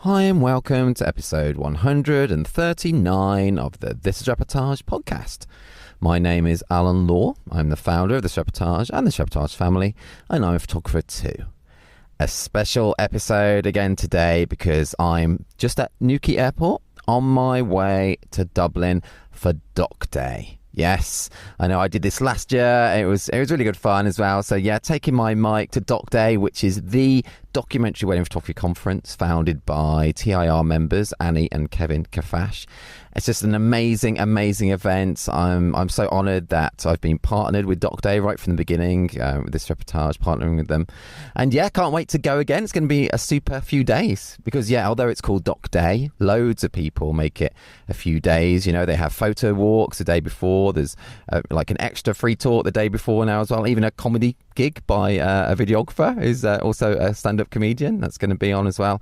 Hi and welcome to episode 139 of the This is Reportage podcast. My name is Alan Law. I'm the founder of the Reportage and the Reportage family, and I'm a photographer too. A special episode again today because I'm just at Newquay Airport on my way to Dublin for Doc Day. Yes, I know I did this last year. It was really good fun as well. So yeah, taking my mic to Doc Day, which is the documentary wedding photography conference founded by TIR members Annie and Kevin Kheffache. It's just an amazing event. I'm so honoured that I've been partnered with Doc Day right from the beginning with this reportage, partnering with them. And yeah, can't wait to go again. It's going to be a super few days because yeah, although it's called Doc Day, loads of people make it a few days. You know, they have photo walks the day before. There's like an extra free talk the day before now as well. Even a comedy gig by a videographer who's also a stand-up comedian that's going to be on as well.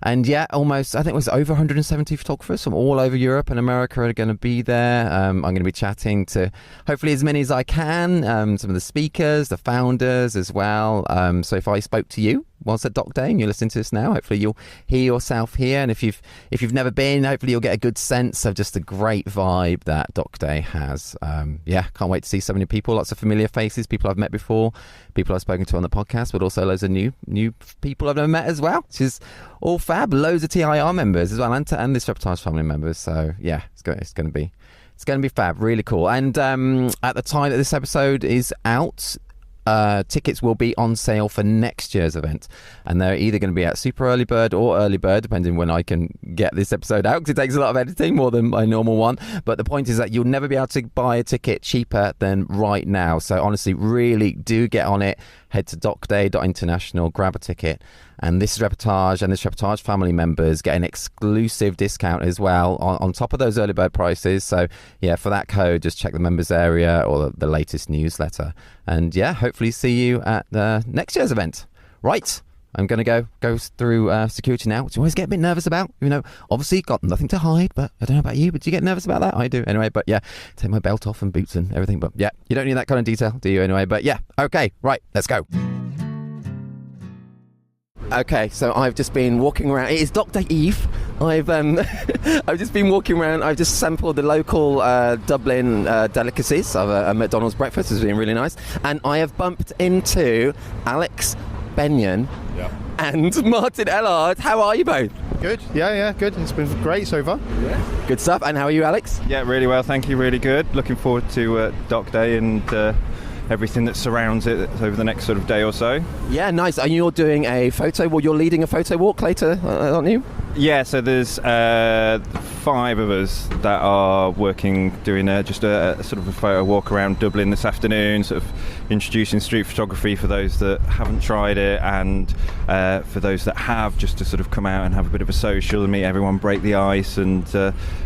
And yeah, I think it was over 170 photographers from all over Europe and America are going to be there. I'm going to be chatting to hopefully as many as I can, some of the speakers, the founders as well. So if I spoke to you whilst at Doc Day and you're listening to this now, hopefully you'll hear yourself here. And if you've never been, hopefully you'll get a good sense of just the great vibe that Doc Day has. Yeah, can't wait to see so many people, lots of familiar faces, people I've met before, people I've spoken to on the podcast, but also loads of new people I've never met as well, which is all fab. Loads of TIR members as well, and this Reportage family members. So yeah, it's going to be fab, really cool. And at the time that this episode is out, tickets will be on sale for next year's event, and they're either going to be at super early bird or early bird, depending when I can get this episode out, because it takes a lot of editing, more than my normal one. But the point is that you'll never be able to buy a ticket cheaper than right now. So honestly, really do get on it. Head to docday.international, grab a ticket, and this Reportage and this Reportage family members get an exclusive discount as well on top of those early bird prices. So yeah, for that code, just check the members area or the latest newsletter. And yeah, hopefully see you at next year's event. Right, I'm going to go through security now, which I always get a bit nervous about. You know, obviously got nothing to hide, but I don't know about you, but do you get nervous about that? I do anyway. But yeah, take my belt off and boots and everything. But yeah, you don't need that kind of detail, do you anyway? But yeah, okay, right, let's go. Okay, so I've just been walking around. It is Dr. Yves. I've just been walking around. I've just sampled the local Dublin delicacies of a McDonald's breakfast. It's been really nice. And I have bumped into Alex Benyon and Martin Ellard. How are you both? Good. Yeah, good. It's been great so far. Yeah. Good stuff. And how are you, Alex? Yeah, really well, thank you. Really good. Looking forward to Doc Day and everything that surrounds it over the next sort of day or so. Yeah, nice. And you're doing a photo walk. You're leading a photo walk later, aren't you? Yeah, so there's 5 of us that are working, doing just a sort of a photo walk around Dublin this afternoon, sort of introducing street photography for those that haven't tried it, and for those that have, just to sort of come out and have a bit of a social and meet everyone, break the ice, and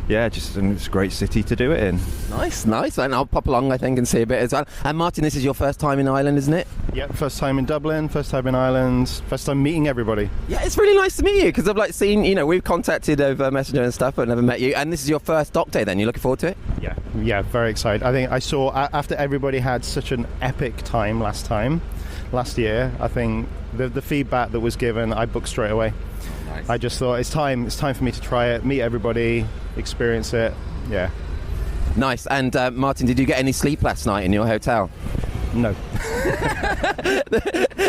it's a great city to do it in. Nice. And I'll pop along, I think, and see a bit as well. And Martin, this is your first time in Ireland, isn't it? Yeah, first time in Dublin, first time in Ireland, first time meeting everybody. Yeah, it's really nice to meet you, because I've seen, we've contacted over Messenger and stuff, but never met you. And this is your first Doc Day then, you're looking forward to it? Yeah, very excited. I think I saw, after everybody had such an epic time last year, I think the feedback that was given, I booked straight away. Nice. I just thought it's time for me to try it, meet everybody, experience it. Yeah. Nice. And Martin, did you get any sleep last night in your hotel? No.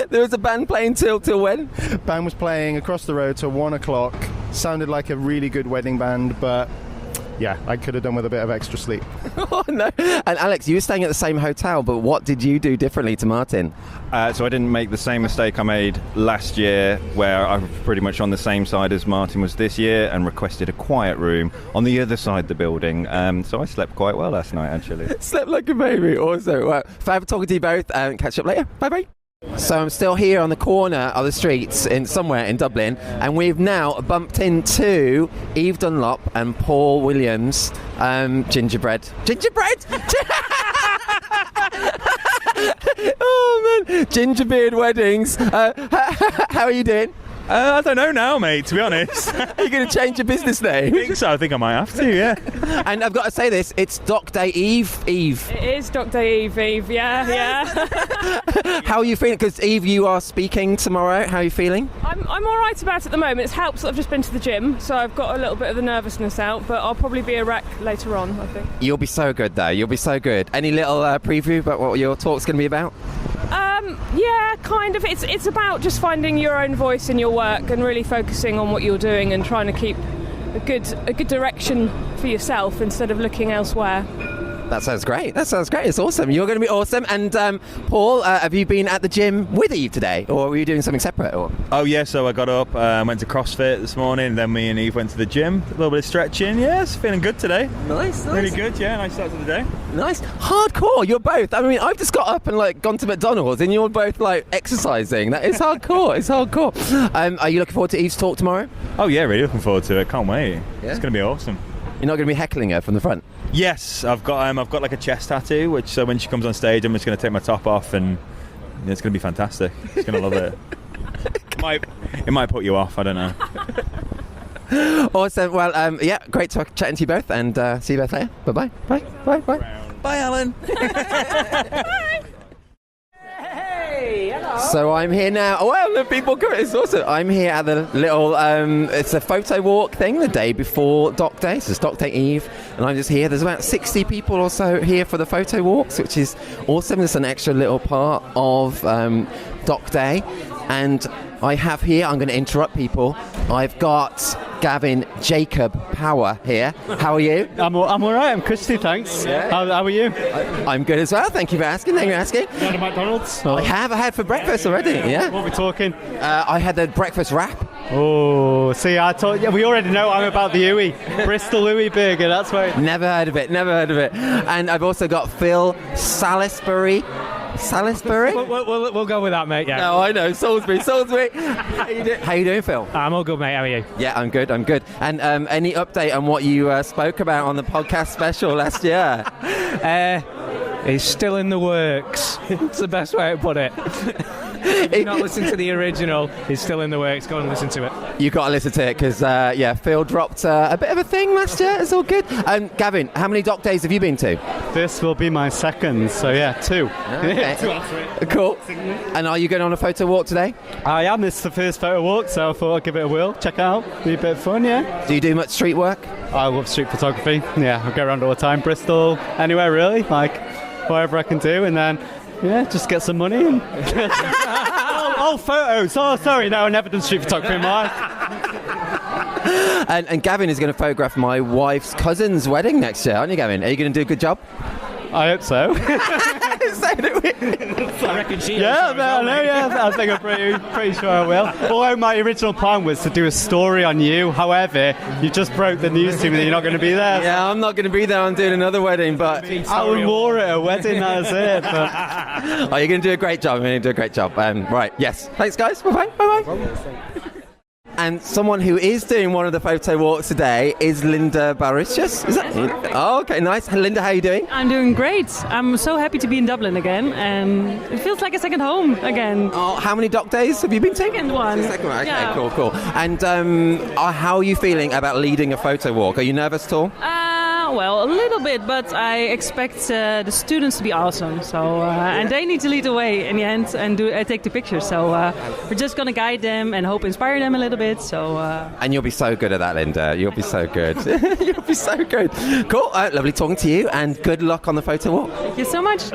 There was a band playing till when? Band was playing across the road till 1 o'clock. Sounded like a really good wedding band, but yeah, I could have done with a bit of extra sleep. Oh no. And Alex, you were staying at the same hotel, but what did you do differently to Martin? So I didn't make the same mistake I made last year, where I was pretty much on the same side as Martin was this year, and requested a quiet room on the other side of the building. So I slept quite well last night, actually. Slept like a baby. Also, well, fab talking to you both, and catch up later. Bye. So I'm still here on the corner of the streets somewhere in Dublin, and we've now bumped into Yves Dunlop and Paul Williams. Gingerbread. Oh man, gingerbeard weddings. How are you doing? I don't know now, mate, to be honest. Are you going to change your business name? I think so. I think I might have to, yeah. And I've got to say this, it's Doc Day Eve. Eve. It is Dr. Yves, yeah. How are you feeling? Because Eve, you are speaking tomorrow. How are you feeling? I'm all right about it at the moment. It's helped that I've just been to the gym, so I've got a little bit of the nervousness out, but I'll probably be a wreck later on, I think. You'll be so good, though. You'll be so good. Any little preview about what your talk's going to be about? Yeah, kind of. It's about just finding your own voice in your work and really focusing on what you're doing and trying to keep a good direction for yourself instead of looking elsewhere. That sounds great. It's awesome. You're going to be awesome. And Paul, have you been at the gym with Eve today, or were you doing something separate? Or? Oh, yeah, so I got up, went to CrossFit this morning, then me and Eve went to the gym, a little bit of stretching. Yeah, it's feeling good today. Nice. Really good, yeah, nice start to the day. Nice. Hardcore, you're both. I mean, I've just got up and gone to McDonald's, and you're both exercising. That is hardcore. It's hardcore. Are you looking forward to Eve's talk tomorrow? Oh, yeah, really looking forward to it. Can't wait. Yeah? It's going to be awesome. You're not going to be heckling her from the front? Yes, I've got like a chest tattoo, which so when she comes on stage, I'm just going to take my top off, and it's going to be fantastic. She's going to love it. It might put you off. I don't know. Awesome. Well, yeah, great chatting to you both, and see you both later. Bye. Bye, Alan. So I'm here now. Oh, well, the people come. It's awesome. I'm here at the little. It's a photo walk thing the day before Doc Day. So it's Doc Day Eve, and I'm just here. There's about 60 people or so here for the photo walks, which is awesome. It's an extra little part of Doc Day, and I have here. I'm going to interrupt people. I've got Gavin Jacob Power here. How are you? I'm all right. I'm Christy, thanks. Yeah. How are you? I'm good as well. Thank you for asking. You had a McDonald's? I had for breakfast already. Yeah. What are we talking? I had the breakfast wrap. Oh, see, I told you. We already know I'm about the Uwe. Bristol Uwe burger. That's right. Never heard of it. And I've also got Phil Salisbury. We'll go with that, mate. Yeah. No, I know. Salisbury. How you doing, Phil? I'm all good, mate. How are you? Yeah, I'm good. And any update on what you spoke about on the podcast special last year? It's still in the works. It's the best way to put it. If you've not listened to the original, it's still in the works. Go and listen to it. You got to listen to it because, Phil dropped a bit of a thing last year. It's all good. Gavin, how many Doc Days have you been to? This will be my second, so yeah, 2. Okay. 2 out of 3. Cool. And are you going on a photo walk today? I am. It's the first photo walk, so I thought I'd give it a whirl. Check it out. Be a bit of fun, yeah. Do you do much street work? I love street photography. Yeah, I go around all the time. Bristol, anywhere really, wherever I can do, and then just get some money and photos. Oh, sorry, no, I've never done street photography in my life. And Gavin is going to photograph my wife's cousin's wedding next year, aren't you, Gavin? Are you going to do a good job? I hope so. I reckon she. I think I'm pretty sure I will. Although my original plan was to do a story on you. However, you just broke the news to me that you're not going to be there. Yeah, I'm not going to be there. I'm doing another wedding, but Alan Moore at a wedding. That's it. But... Oh, you're going to do a great job. Right. Yes. Thanks, guys. Bye. And someone who is doing one of the photo walks today is Linda Bouritius. Is that? Oh, okay, nice. Linda, how are you doing? I'm doing great. I'm so happy to be in Dublin again, and it feels like a second home again. Oh, how many Doc Days have you been taking? Second one. The second one. Okay, yeah. Cool. And how are you feeling about leading a photo walk? Are you nervous at all? Well, a little bit, but I expect the students to be awesome. So, and they need to lead the way in the end and take the pictures. So we're just going to guide them and hope inspire them a little bit. So. And you'll be so good at that, Linda. You'll be so good. You'll be so good. Cool. Lovely talking to you, and good luck on the photo walk. Thank you so much.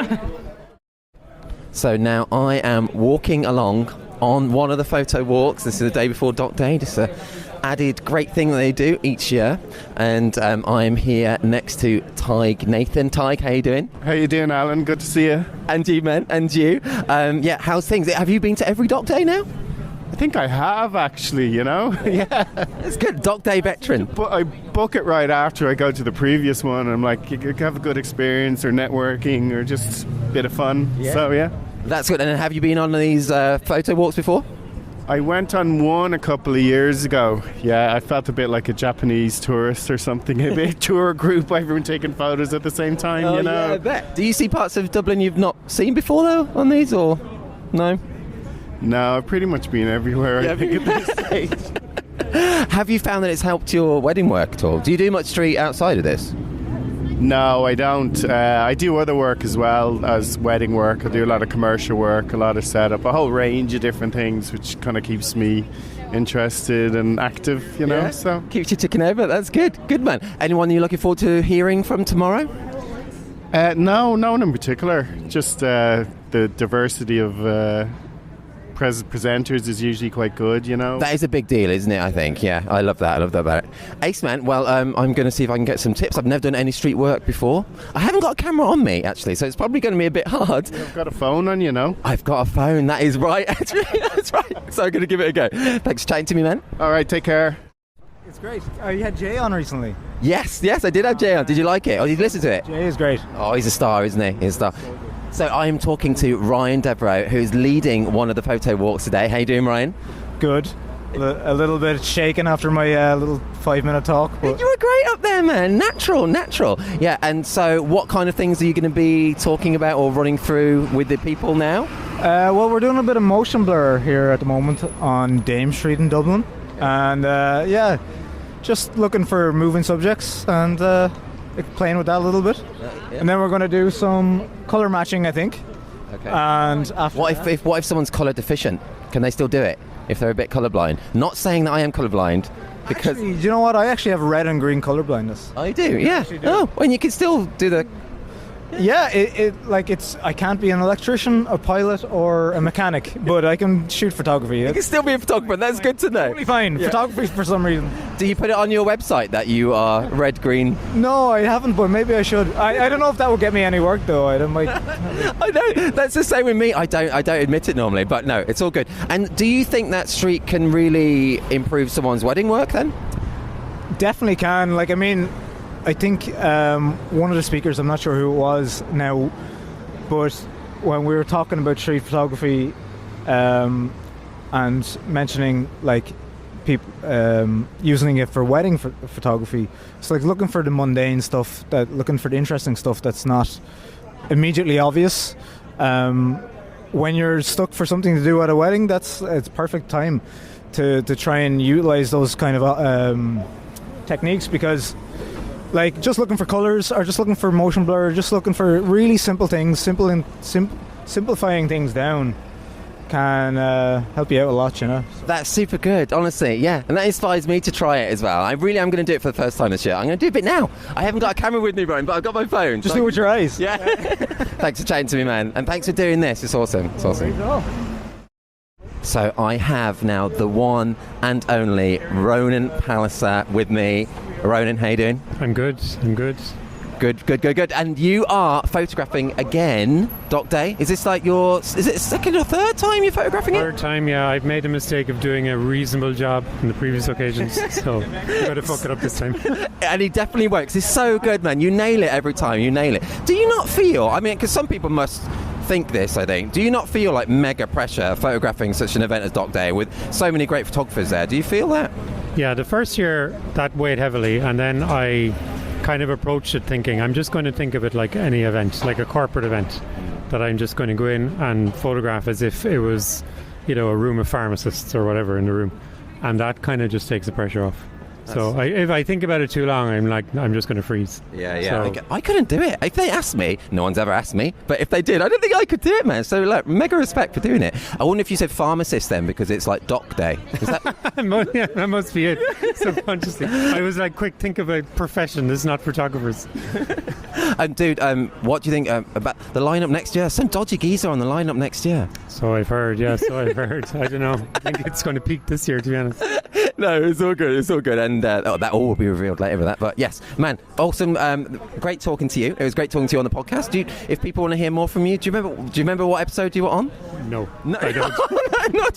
So now I am walking along on one of the photo walks. This is the day before Doc Day. Just a added great thing that they do each year, and I'm here next to Tadhg Nathan. Tadhg, how you doing? How you doing, Alan? Good to see you. And you, man, and you. How's things? Have you been to every Doc Day now? I think I have, actually, Yeah. It's good. Doc Day veteran. But I book it right after I go to the previous one, and I'm like, you can have a good experience or networking or just a bit of fun. Yeah. So, yeah. That's good. And have you been on these photo walks before? I went on one a couple of years ago. Yeah, I felt a bit like a Japanese tourist or something. A big tour group, everyone taking photos at the same time, Yeah, I bet. Do you see parts of Dublin you've not seen before, though, on these, or no? No, I've pretty much been everywhere, I think, at this stage. Have you found that it's helped your wedding work at all? Do you do much street outside of this? No, I don't. I do other work as well as wedding work. I do a lot of commercial work, a lot of setup, a whole range of different things, which kind of keeps me interested and active, you know. Yeah. So Keeps you ticking over. That's good. Good, man. Anyone you're looking forward to hearing from tomorrow? no one in particular. Just the diversity of presenters is usually quite good, you know. That is a big deal, isn't it, I think? Yeah, I love that about it. Ace, man, well, I'm going to see if I can get some tips. I've never done any street work before. I haven't got a camera on me, actually, so it's probably going to be a bit hard. You've got a phone on, you know. I've got a phone, that is right, actually, that's right. So I'm going to give it a go. Thanks for chatting to me, man. All right, take care. It's great. You had Jay on recently. Yes, I did have Jay on. Did you like it? Or did you listen to it? Jay is great. Oh, he's a star, isn't he? He's a star. So I'm talking to Ryan Devereux, who's leading one of the photo walks today. How you doing, Ryan? Good. A little bit shaken after my little 5-minute talk. But you were great up there, man. Natural. Yeah, and so what kind of things are you going to be talking about or running through with the people now? Well, we're doing a bit of motion blur here at the moment on Dame Street in Dublin. And just looking for moving subjects and playing with that a little bit. And then we're going to do some colour matching, I think. Okay. And after what if someone's colour deficient? Can they still do it if they're a bit colourblind? Not saying that I am colourblind, because actually, do you know what? I actually have red and green colour blindness. Oh, you do? Yeah. Oh, and you can still do the. Yeah, it's. I can't be an electrician, a pilot, or a mechanic, but I can shoot photography. You can still be a photographer. That's good to know. Totally fine. Yeah. Photography for some reason. Do you put it on your website that you are red, green? No, I haven't, but maybe I should. I don't know if that would get me any work though. I might. I know that's the same with me. I don't admit it normally, but no, it's all good. And do you think that street can really improve someone's wedding work then? Definitely can. Like, I mean, I think one of the speakers, I'm not sure who it was now, but when we were talking about street photography and mentioning like people using it for wedding photography, it's like looking for the mundane stuff, looking for the interesting stuff that's not immediately obvious. When you're stuck for something to do at a wedding, it's perfect time to try and utilize those kind of techniques, because like just looking for colours or just looking for motion blur, just looking for really simple things, simplifying things down can help you out a lot, you know. That's super good, honestly, yeah. And that inspires me to try it as well. I really am going to do it for the first time this year. I'm going to do a bit now. I haven't got a camera with me, Brian, but I've got my phone. Just do it with your eyes. Yeah. Thanks for chatting to me, man. And thanks for doing this. It's awesome. It's awesome. So I have now the one and only Ronan Palliser with me. Ronan, how you doing? I'm good. Good. And you are photographing again, Doc Day. Is this like is it second or third time you're photographing it? Third time, yeah. I've made a mistake of doing a reasonable job in the previous occasions, so I've got to fuck it up this time. And he definitely works. It's so good, man. You nail it every time. You nail it. Do you not feel, I mean, because some people must think this, I think. Do you not feel like mega pressure photographing such an event as Doc Day with so many great photographers there? Do you feel that? Yeah, the first year that weighed heavily, and then I kind of approached it thinking I'm just going to think of it like any event, like a corporate event, that I'm just going to go in and photograph as if it was, you know, a room of pharmacists or whatever in the room, and that kind of just takes the pressure off. So if I think about it too long, I'm just going to freeze. Yeah. So, I couldn't do it. If they asked me, no one's ever asked me, but if they did, I don't think I could do it, man. So like, mega respect for doing it. I wonder if you said pharmacist then, because it's like Doc Day. Is that? Yeah, that must be it. Subconsciously, I was like, quick, think of a profession. This is not photographers. And dude, what do you think about the lineup next year? Some dodgy geezer on the lineup next year. So I've heard. Yeah, I don't know. I think it's going to peak this year, to be honest. No, it's all good. And that all will be revealed later with that. But yes, man, awesome. Great talking to you. It was great talking to you on the podcast. If people want to hear more from you, do you remember what episode you were on? No, I don't.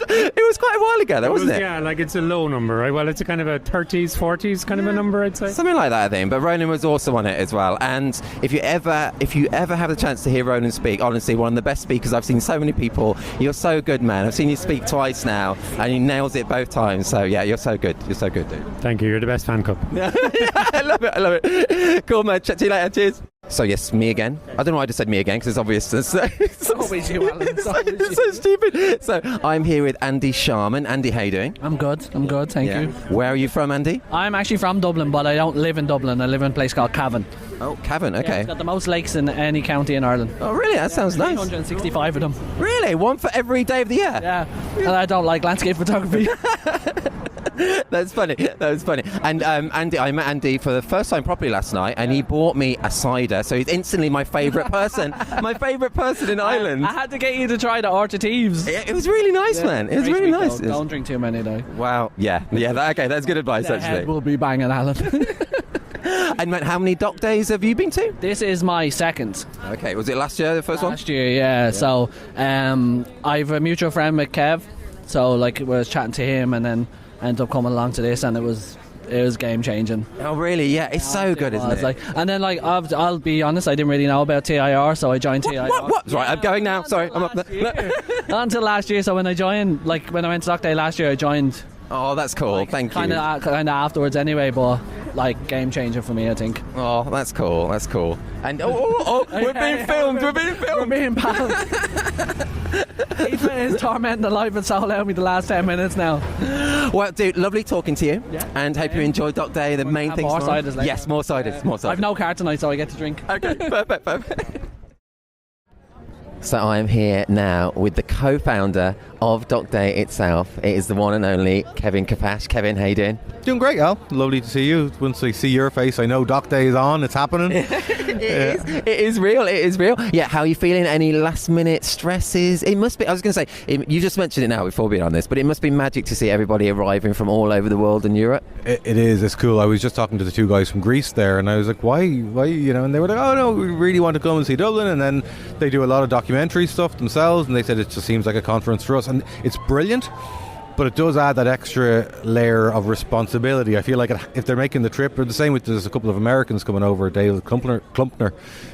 It was quite a while ago, though, wasn't it? Yeah, like it's a low number, right? Well, it's a kind of a 30s, 40s kind of a number, I'd say. Something like that, I think. But Ronan was awesome on it as well. And if you ever have the chance to hear Ronan speak, honestly, one of the best speakers. I've seen so many people. You're so good, man. I've seen you speak twice now, and he nails it both times. So yeah, you're so good. You're so good, dude. Thank you. You're the best fan club. I love it. Cool, man. Chat to you later. Cheers. So yes, me again. I don't know why I just said me again because it's obvious. It's always you, Alan. It's so stupid. So I'm here with Andy Sharman. Andy, how you doing? I'm good, thank you. Where are you from, Andy? I'm actually from Dublin, but I don't live in Dublin. I live in a place called Cavan. Oh, Cavan, okay. Yeah, it's got the most lakes in any county in Ireland. Oh, really? That sounds nice. 365 of them. Really? One for every day of the year? Yeah. And I don't like landscape photography. That's funny. And Andy, I met Andy for the first time properly last night, and he bought me a cider. So he's instantly my favourite person. My favourite person in Ireland. I had to get you to try the Orchard Thieves. It was really nice, man. It was really nice. Don't drink too many, though. Wow. Yeah. Okay, that's good advice, The actually. head will be banging, Alan. And man, how many dock days have you been to? This is my second. Okay, was it last year, the first one? Last year, yeah. So I've a mutual friend with Kev. So like, I was chatting to him, and then ended up coming along to this, and it was game changing. Oh really? Yeah, it's so good, isn't it? And then I'll be honest, I didn't really know about TIR, so I joined TIR. What? Right, I'm going now. Sorry, I'm up there. Not until last year. So when I joined, when I went to Dock Day last year, I joined. Oh, that's cool. Thank you. Kind of afterwards, anyway. But game changer for me, I think. Oh, that's cool. And we're being filmed. We're being pals. Ethan is tormenting the life and soul out of me the last 10 minutes now. Well, dude, lovely talking to you. Yeah. And hope you enjoy Dock Day. The main thing. More ciders later. Yes, more ciders. More ciders. I've no car tonight, so I get to drink. Okay, perfect. So I am here now with the co-founder of Dock Day itself. It is the one and only Kevin Kheffache. Kevin, how you doing? Doing great, Al. Lovely to see you. Once I see your face, I know Dock Day is on. It's happening. It is real. Yeah, how are you feeling? Any last minute stresses? It must be, I was going to say, you just mentioned it now before being on this, but it must be magic to see everybody arriving from all over the world and Europe. It is. It's cool. I was just talking to the two guys from Greece there, and I was like, why, and they were like, oh no, we really want to come and see Dublin. And then they do a lot of documentary stuff themselves, and they said it just seems like a conference for us, and it's brilliant. But it does add that extra layer of responsibility. I feel like if they're making the trip, or the same with there's a couple of Americans coming over. David Klumpner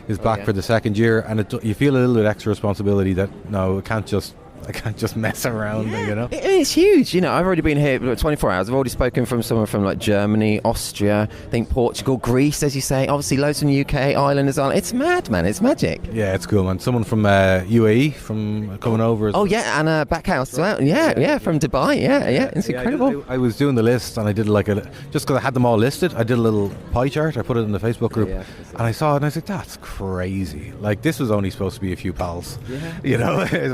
is back for the second year, and you feel a little bit extra responsibility that I can't just mess around, It's huge. I've already been here 24 hours. I've already spoken from someone from like Germany, Austria, I think Portugal, Greece, as you say. Obviously, loads from the UK, Ireland as well. It's mad, man. It's magic. Yeah, it's cool, man. Someone from UAE from coming over. Oh yeah, and Backhouse as well. Yeah, from Dubai. Yeah. It's incredible. I was doing the list, and I did just because I had them all listed, I did a little pie chart. I put it in the Facebook group, and I saw it, and I was like, that's crazy. Like, this was only supposed to be a few pals. Yeah.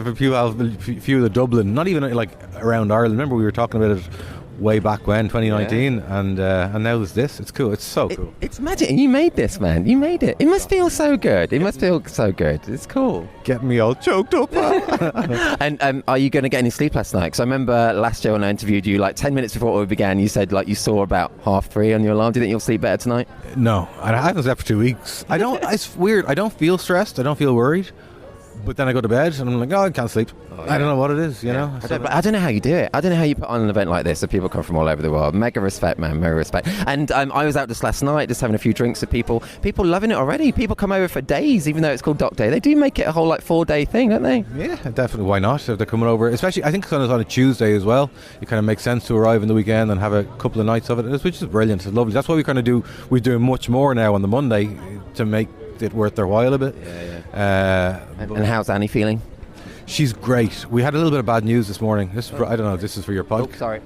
A few of the Dublin, not even like around Ireland. Remember we were talking about it way back when, 2019, and now there's this. It's cool. It's so cool. It's magic. And you made this, man. You made it. It must feel so good. It's cool. Getting me all choked up. And are you going to get any sleep last night? Because I remember last year when I interviewed you, like 10 minutes before we began, you said you saw about 3:30 on your alarm. Do you think you'll sleep better tonight? No, I haven't slept for 2 weeks. It's weird. I don't feel stressed. I don't feel worried. But then I go to bed and I'm like, I can't sleep. I don't know what it is, I don't know how you do it. I don't know how you put on an event like this so people come from all over the world. Mega respect, man. Mega respect. And I was out just last night just having a few drinks with people. People loving it already. People come over for days, even though it's called Dock Day. They do make it a whole 4-day thing, don't they? Yeah, definitely. Why not? If they're coming over, especially I think it's on a Tuesday as well. It kind of makes sense to arrive in the weekend and have a couple of nights of it, which is brilliant. It's lovely. That's why we kind of do. We're doing much more now on the Monday to make it worth their while a bit. And how's Annie feeling? She's great. We had a little bit of bad news this morning. I don't know. This is for your pod. Oh, sorry.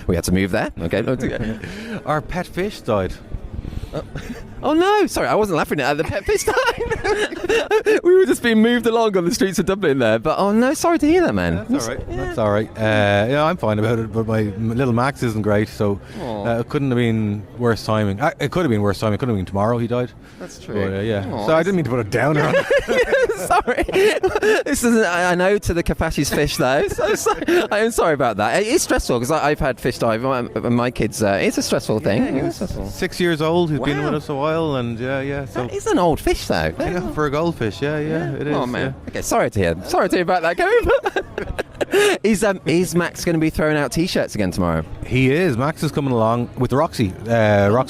We had to move there. Okay. Our pet fish died. Oh no! Sorry, I wasn't laughing at the pet fish died. We were just being moved along on the streets of Dublin there. But oh no, sorry to hear that, man. That's all right. Yeah. That's all right. I'm fine about it. But my little Max isn't great, so it couldn't have been worse timing. It could have been worse timing. It could have been tomorrow he died. That's true. But, so I didn't mean to put a downer on it. Sorry. This is I know to the Kheffache's fish though. So sorry. I am sorry about that. It's stressful because I've had fish die. My kids. It's a stressful thing. It's 6 years old. He's been with us a while, and so it's an old fish though. For a goldfish, it is. Oh man. Yeah. Okay, sorry to hear about that, Gavin. Is Max going to be throwing out T-shirts again tomorrow? He is. Max is coming along with Roxy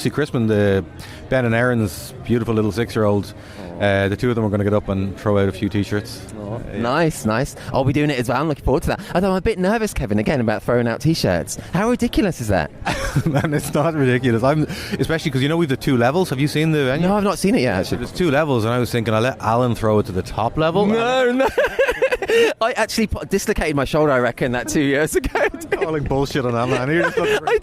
Crispin, the Ben and Erin's beautiful little 6-year-old. The two of them are going to get up and throw out a few T-shirts. Nice. I'll be doing it as well. I'm looking forward to that. Although I'm a bit nervous, Kevin, again, about throwing out T-shirts. How ridiculous is that? Man, it's not ridiculous. Especially because, we've the 2 levels. Have you seen the venue? No, I've not seen it yet, actually. There's 2 levels, and I was thinking I'll let Alan throw it to the top level. No. I actually dislocated my shoulder, I reckon, that 2 years ago. Calling bullshit on that, man. I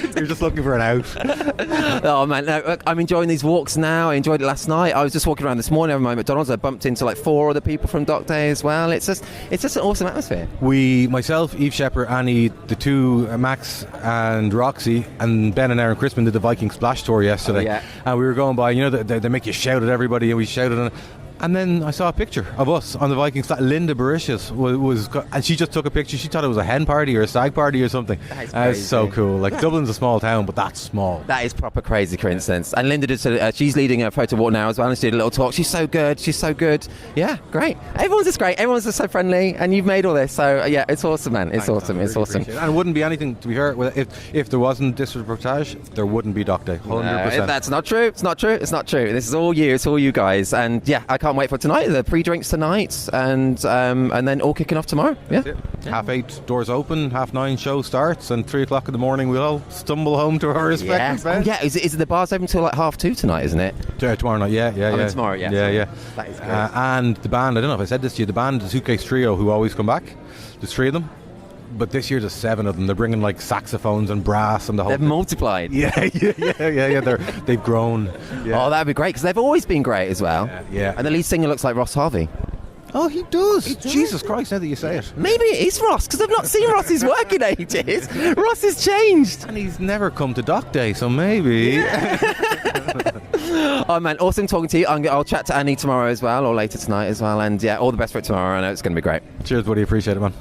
did. You're just looking for an out. Oh, man. No, I'm enjoying these walks now. I enjoyed it last night. I was just walking around this morning over my McDonald's. I bumped into like 4 other people from Dock Day as well. It's just an awesome atmosphere. Myself, Yves, Schepers, Annie, the 2, Max and Roxy, and Ben and Erin Crispin did the Viking Splash Tour yesterday. Oh, yeah. And we were going by, they make you shout at everybody, and we shouted. And then I saw a picture of us on the Viking Splash. Linda Bouritius was, and she just took a picture. She thought it was a hen party or a stag party or something. That's so cool. Like, Dublin's a small town, but that's small. That is proper crazy coincidence. And Linda did. She's leading a photo walk now as well, and she did a little talk. She's so good. Yeah, great. Everyone's just great. Everyone's just so friendly, and you've made all this. So yeah, it's awesome, man. It's awesome. It's awesome. And it wouldn't be anything, to be fair. If there wasn't this reportage, there wouldn't be Dock Day. 100%. No, that's not true. It's not true. This is all you. It's all you guys. And yeah, I can't wait for tonight. The pre-drinks tonight, and then all kicking off tomorrow. Yeah. 8:30 doors open, 9:30 show starts, and 3:00 in the morning we'll all stumble home to our respective beds. Yeah. Is it the bar's open till like 2:30 tonight, isn't it? Tomorrow night. Yeah. Tomorrow. Yeah. That is great. And the band. I don't know if I said this to you. The band, the Suitcase Trio, who always come back. There's 3 of them. But this year there's 7 of them. They're bringing like saxophones and brass and the whole They've thing. multiplied. Yeah. They've grown. Yeah. Oh, that'd be great, because they've always been great as well. Yeah. And the lead singer looks like Ross Harvey. Oh, he does. Jesus Christ, now that you say it. Maybe it is Ross, because I've not seen Ross's work in ages. Ross has changed. And he's never come to Dock Day, so maybe. Oh, man, awesome talking to you. I'll chat to Annie tomorrow as well, or later tonight as well. And yeah, all the best for it tomorrow. I know it's going to be great. Cheers, buddy. Appreciate it, man.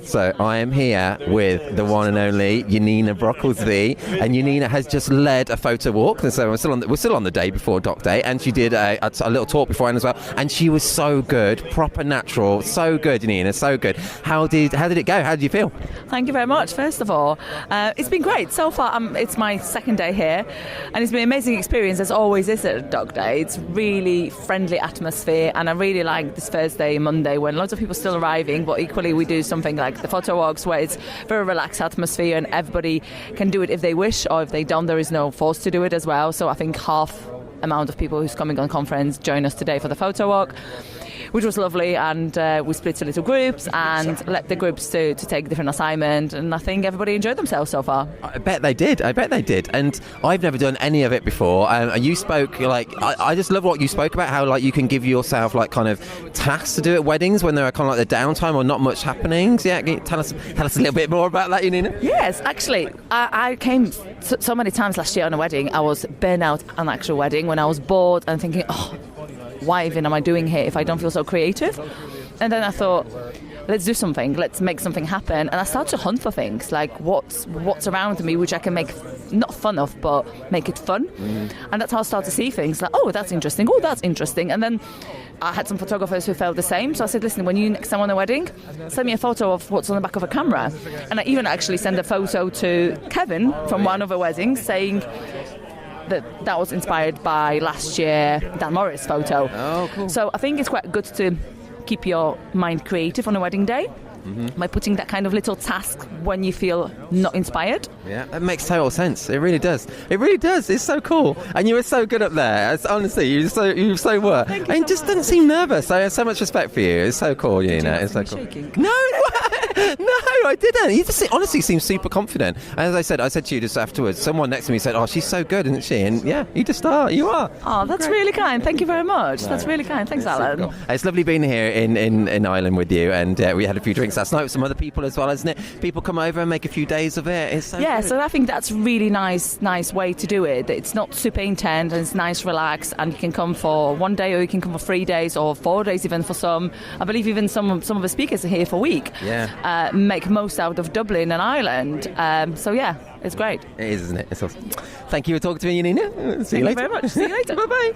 So I am here with the one and only Janina Brocklesby, and Janina has just led a photo walk. And so we're still on the day before Dock Day, and she did a little talk beforehand as well. And she was so good, proper natural, so good, Janina, so good. How did it go? How did you feel? Thank you very much. First of all, it's been great so far. It's my second day here, and it's been an amazing experience, as always is at Dock Day. It's really friendly atmosphere, and I really like this Thursday, Monday, when lots of people are still arriving, but equally we do something like the photo walks where it's very relaxed atmosphere and everybody can do it if they wish, or if they don't, there is no force to do it as well. So I think half amount of people who's coming on conference join us today for the photo walk, which was lovely, and we split to little groups and let the groups to take different assignment, and I think everybody enjoyed themselves so far. I bet they did, and I've never done any of it before. You spoke, I just love what you spoke about, how like you can give yourself like kind of tasks to do at weddings when there are kind of like the downtime or not much happenings. Yeah, can you tell us a little bit more about that, Janina? Yes, actually, I came so many times last year on a wedding. I was burnt out on an actual wedding when I was bored and thinking, why even am I doing here if I don't feel so creative? And then I thought, let's do something, let's make something happen. And I started to hunt for things, like what's around me which I can make not fun of, but make it fun. And that's how I started to see things like, that's interesting, and then I had some photographers who felt the same. So I said, listen, when you next time on a wedding, send me a photo of what's on the back of a camera. And I even actually sent a photo to Kevin from one of the weddings saying that was inspired by last year Dan Morris photo. Oh, cool. So I think it's quite good to keep your mind creative on a wedding day. By putting that kind of little task when you feel not inspired. Yeah, that makes total sense. It really does. It's so cool. And you were so good up there. Honestly, you so were. And just didn't seem nervous. I have so much respect for you. It's so cool, It's so cool. Shaking? No, I didn't. You just honestly seem super confident. As I said to you just afterwards, someone next to me said, she's so good, isn't she? And yeah, you just are. You are. Oh, that's really kind. Thank you very much. That's really kind. Thanks, Alan. Cool. It's lovely being here in Ireland with you, and we had a few drinks last night with some other people as well, isn't it? People come over and make a few days of it. It's so good. So I think that's really nice way to do it. It's not super intense, and it's nice, relaxed, and you can come for 1 day, or you can come for 3 days, or 4 days even for some. I believe even some of the speakers are here for a week. Yeah. Make most out of Dublin and Ireland. So yeah, it's great. It is, isn't it? It's awesome. Thank you for talking to me, Janina. See you later. Thank you very much. See you later. Bye-bye.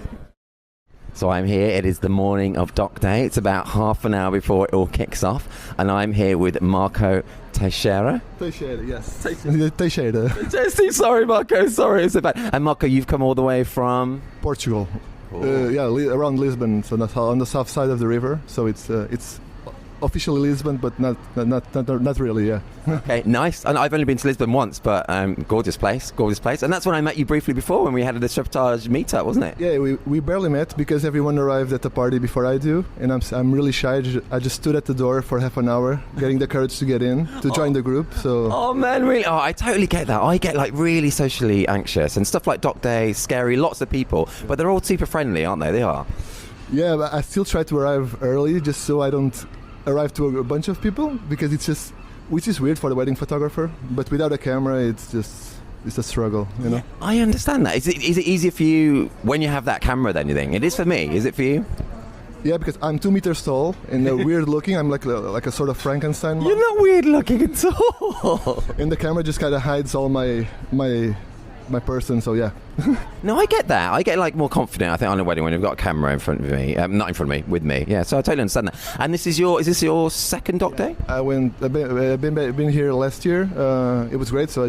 So I'm here. It is the morning of Doc Day. It's about half an hour before it all kicks off. And I'm here with Marco Teixeira. Teixeira, yes. Teixeira. Sorry, Marco. Sorry, it's so bad. And Marco, you've come all the way from Portugal. Around Lisbon, so on the south side of the river. So it's officially Lisbon, but not really. Yeah. Okay, nice. And I've only been to Lisbon once, but gorgeous place. And that's when I met you briefly before when we had this Reportage meetup, wasn't it? Yeah, we barely met because everyone arrived at the party before I do, and I'm really shy. I just stood at the door for half an hour, getting the courage to get in to join the group. So. Oh man, really? Oh, I totally get that. I get like really socially anxious and stuff like Doc Day, scary, lots of people, but they're all super friendly, aren't they? They are. Yeah, but I still try to arrive early just so I don't arrive to a bunch of people, because which is weird for the wedding photographer, but without a camera it's a struggle, you know. I understand that. Is it easier for you when you have that camera than you think? It is for me. Is it for you? Yeah, because I'm 2 meters tall and weird looking. I'm like a sort of Frankenstein. You're not weird looking at all. And the camera just kind of hides all my person, so yeah. No, I get that. I get like more confident, I think, on a wedding when you've got a camera in front of me. Not in front of me, with me. Yeah, so I totally understand that. And is this your second Doc Day? I've been here last year. It was great, so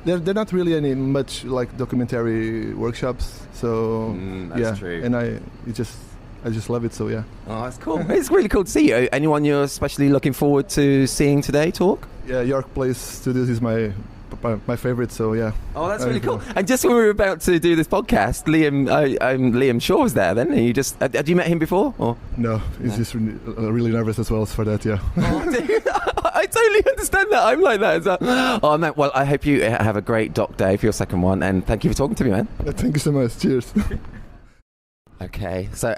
they're not really any much like documentary workshops, so that's true. And I just love it, so yeah. Oh, that's cool. It's really cool to see you. Anyone you're especially looking forward to seeing today talk? Yeah, York Place Studios is my favorite, so yeah. Oh, that's really cool. And just when we were about to do this podcast, Liam Shaw was there then. You just had you met him before? Or? No, he's just really nervous as well for that, yeah. Oh, dude, I totally understand that. I'm like that as well. Oh man, well I hope you have a great Doc Day for your second one, and thank you for talking to me, man. Thank you so much. Cheers. Okay, so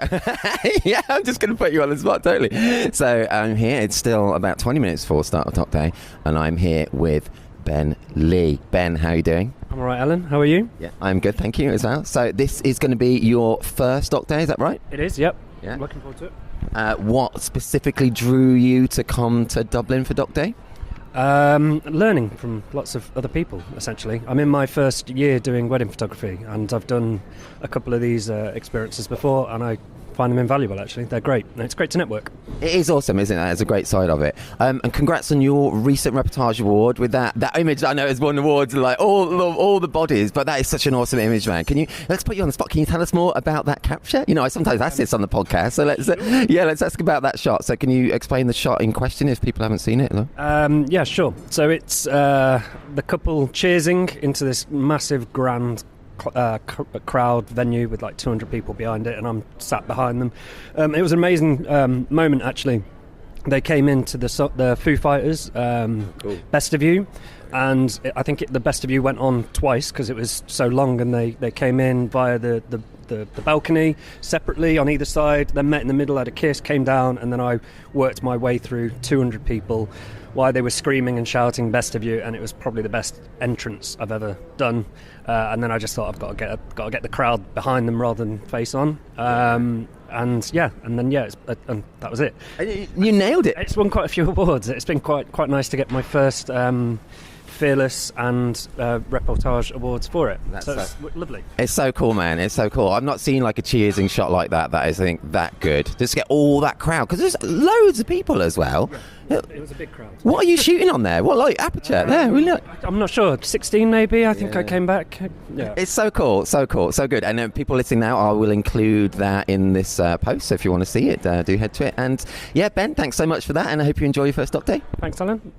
yeah, I'm just going to put you on the spot, totally. So I'm here. It's still about 20 minutes before start of Doc Day, and I'm here with Ben Lee. Ben, how are you doing? I'm all right, Alan. How are you? Yeah, I'm good, thank you as well. So this is going to be your first Doc Day, is that right? It is, yep. Yeah. I'm looking forward to it. What specifically drew you to come to Dublin for Doc Day? Learning from lots of other people, essentially. I'm in my first year doing wedding photography, and I've done a couple of these experiences before, and I find them invaluable, actually. They're great, and it's great to network. It is awesome, isn't it? It's a great side of it. And congrats on your recent Reportage award with that image. I know it's won awards like all the bodies, but that is such an awesome image, man. Let's put you on the spot. Can you tell us more about that capture? You know, I sometimes ask this on the podcast, so let's ask about that shot. So can you explain the shot in question if people haven't seen it? Yeah, sure. So it's the couple cheersing into this massive grand crowd venue with like 200 people behind it, and I'm sat behind them. It was an amazing moment, actually. They came into the Foo Fighters Best of You, and I think the Best of You went on twice because it was so long, and they came in via the balcony separately on either side, then met in the middle, had a kiss, came down, and then I worked my way through 200 people while they were screaming and shouting Best of You, and it was probably the best entrance I've ever done. And then I just thought I've got to get the crowd behind them rather than face on. And that was it. You nailed it. It's won quite a few awards. It's been quite nice to get my first Fearless and Reportage awards for it. It's lovely. It's so cool, man. It's so cool. I've not seen like a cheersing shot like that is, I think, that good. Just to get all that crowd, because there's loads of people as well. Yeah, it was a big crowd. What are you shooting on there? What, like aperture? There, really? I'm not sure. 16 maybe. I think I came back. Yeah. It's so cool, so good. And people listening now, I will include that in this post. So if you want to see it, do head to it. And yeah, Ben, thanks so much for that, and I hope you enjoy your first Doc Day. Thanks, Alan.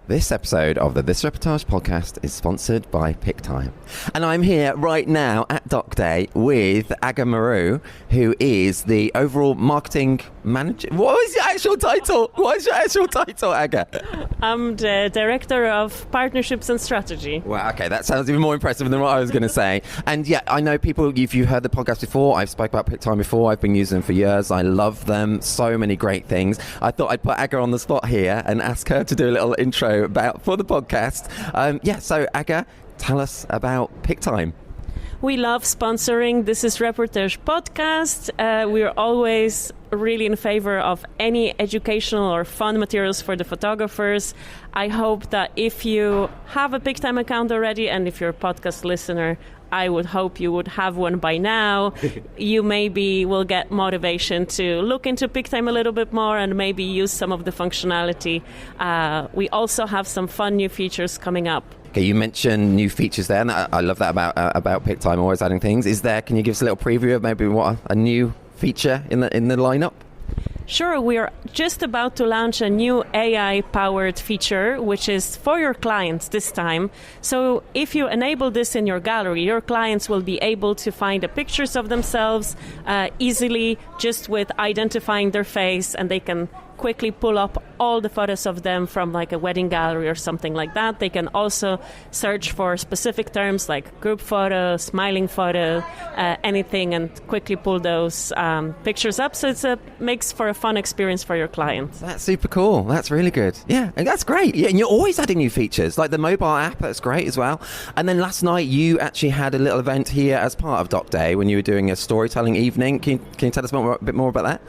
This episode of the This Reportage podcast is sponsored by PickTime. And I'm here right now at Doc Day with Aga Maru, who is the overall marketing manager. What is your actual title? Aga? I'm the Director of Partnerships and Strategy. Well, okay, that sounds even more impressive than what I was going to say. And yeah, I know people, if you heard the podcast before, I've spoke about PickTime before, I've been using them for years, I love them, so many great things. I thought I'd put Aga on the spot here and ask her to do a little intro for the podcast. So Aga, tell us about PickTime. We love sponsoring This is Reportage podcast. We're always really in favor of any educational or fun materials for the photographers. I hope that if you have a PickTime account already, and if you're a podcast listener, I would hope you would have one by now. You maybe will get motivation to look into PicTime a little bit more and maybe use some of the functionality. We also have some fun new features coming up. Okay, you mentioned new features there, and I love that about PicTime, always adding things. Can you give us a little preview of maybe what a new feature in the lineup? Sure, we're just about to launch a new AI-powered feature, which is for your clients this time. So if you enable this in your gallery, your clients will be able to find the pictures of themselves easily, just with identifying their face, and they can quickly pull up all the photos of them from like a wedding gallery or something like that. They can also search for specific terms like group photo, smiling photo, anything, and quickly pull those pictures up. So it makes for a fun experience for your clients. That's super cool. That's really good. Yeah, and that's great. Yeah, and you're always adding new features, like the mobile app. That's great as well. And then last night you actually had a little event here as part of Doc Day when you were doing a storytelling evening. Can you tell us a bit more about that?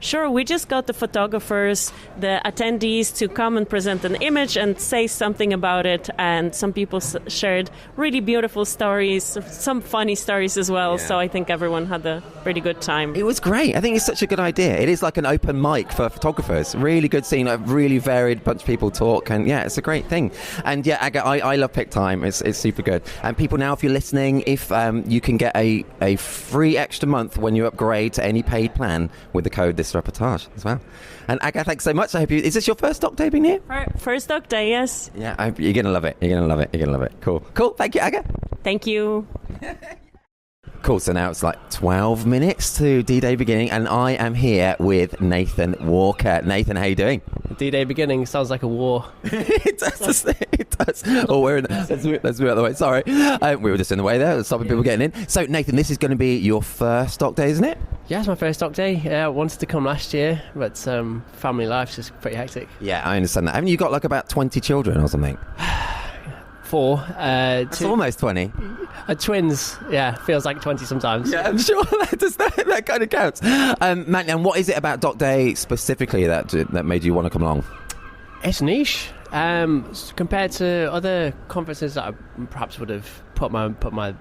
Sure, we just got the photographers, the attendees to come and present an image and say something about it, and some people shared really beautiful stories, some funny stories as well, so I think everyone had a pretty good time. It was great. I think it's such a good idea. It is like an open mic for photographers. Really good seeing a really varied bunch of people talk, and yeah, it's a great thing. And yeah, I love PicTime. It's super good. And people now, if you're listening, if you can get a free extra month when you upgrade to any paid plan with the code This Reportage as well. And Aga, thanks so much. I hope is this your first Doc Day being here? First Doc Day, yes. Yeah, I hope you're gonna love it. You're gonna love it. Cool. Thank you, Aga. Thank you. Cool, so now it's like 12 minutes to D-Day beginning, and I am here with Nathan Walker. Nathan, how you doing? D-Day beginning sounds like a war. It does. Oh, let's move out of the way. Sorry. We were just in the way there, stopping people getting in. So, Nathan, this is going to be your first Doc Day, isn't it? Yeah, it's my first Doc Day. I wanted to come last year, but family life's just pretty hectic. Yeah, I understand that. Haven't you got like about 20 children or something? 4. It's almost 20. Twins, yeah, feels like 20 sometimes. Yeah, I'm sure that kind of counts. Matt, and what is it about Doc Day specifically that made you want to come along? It's niche. Compared to other conferences that I perhaps would have put my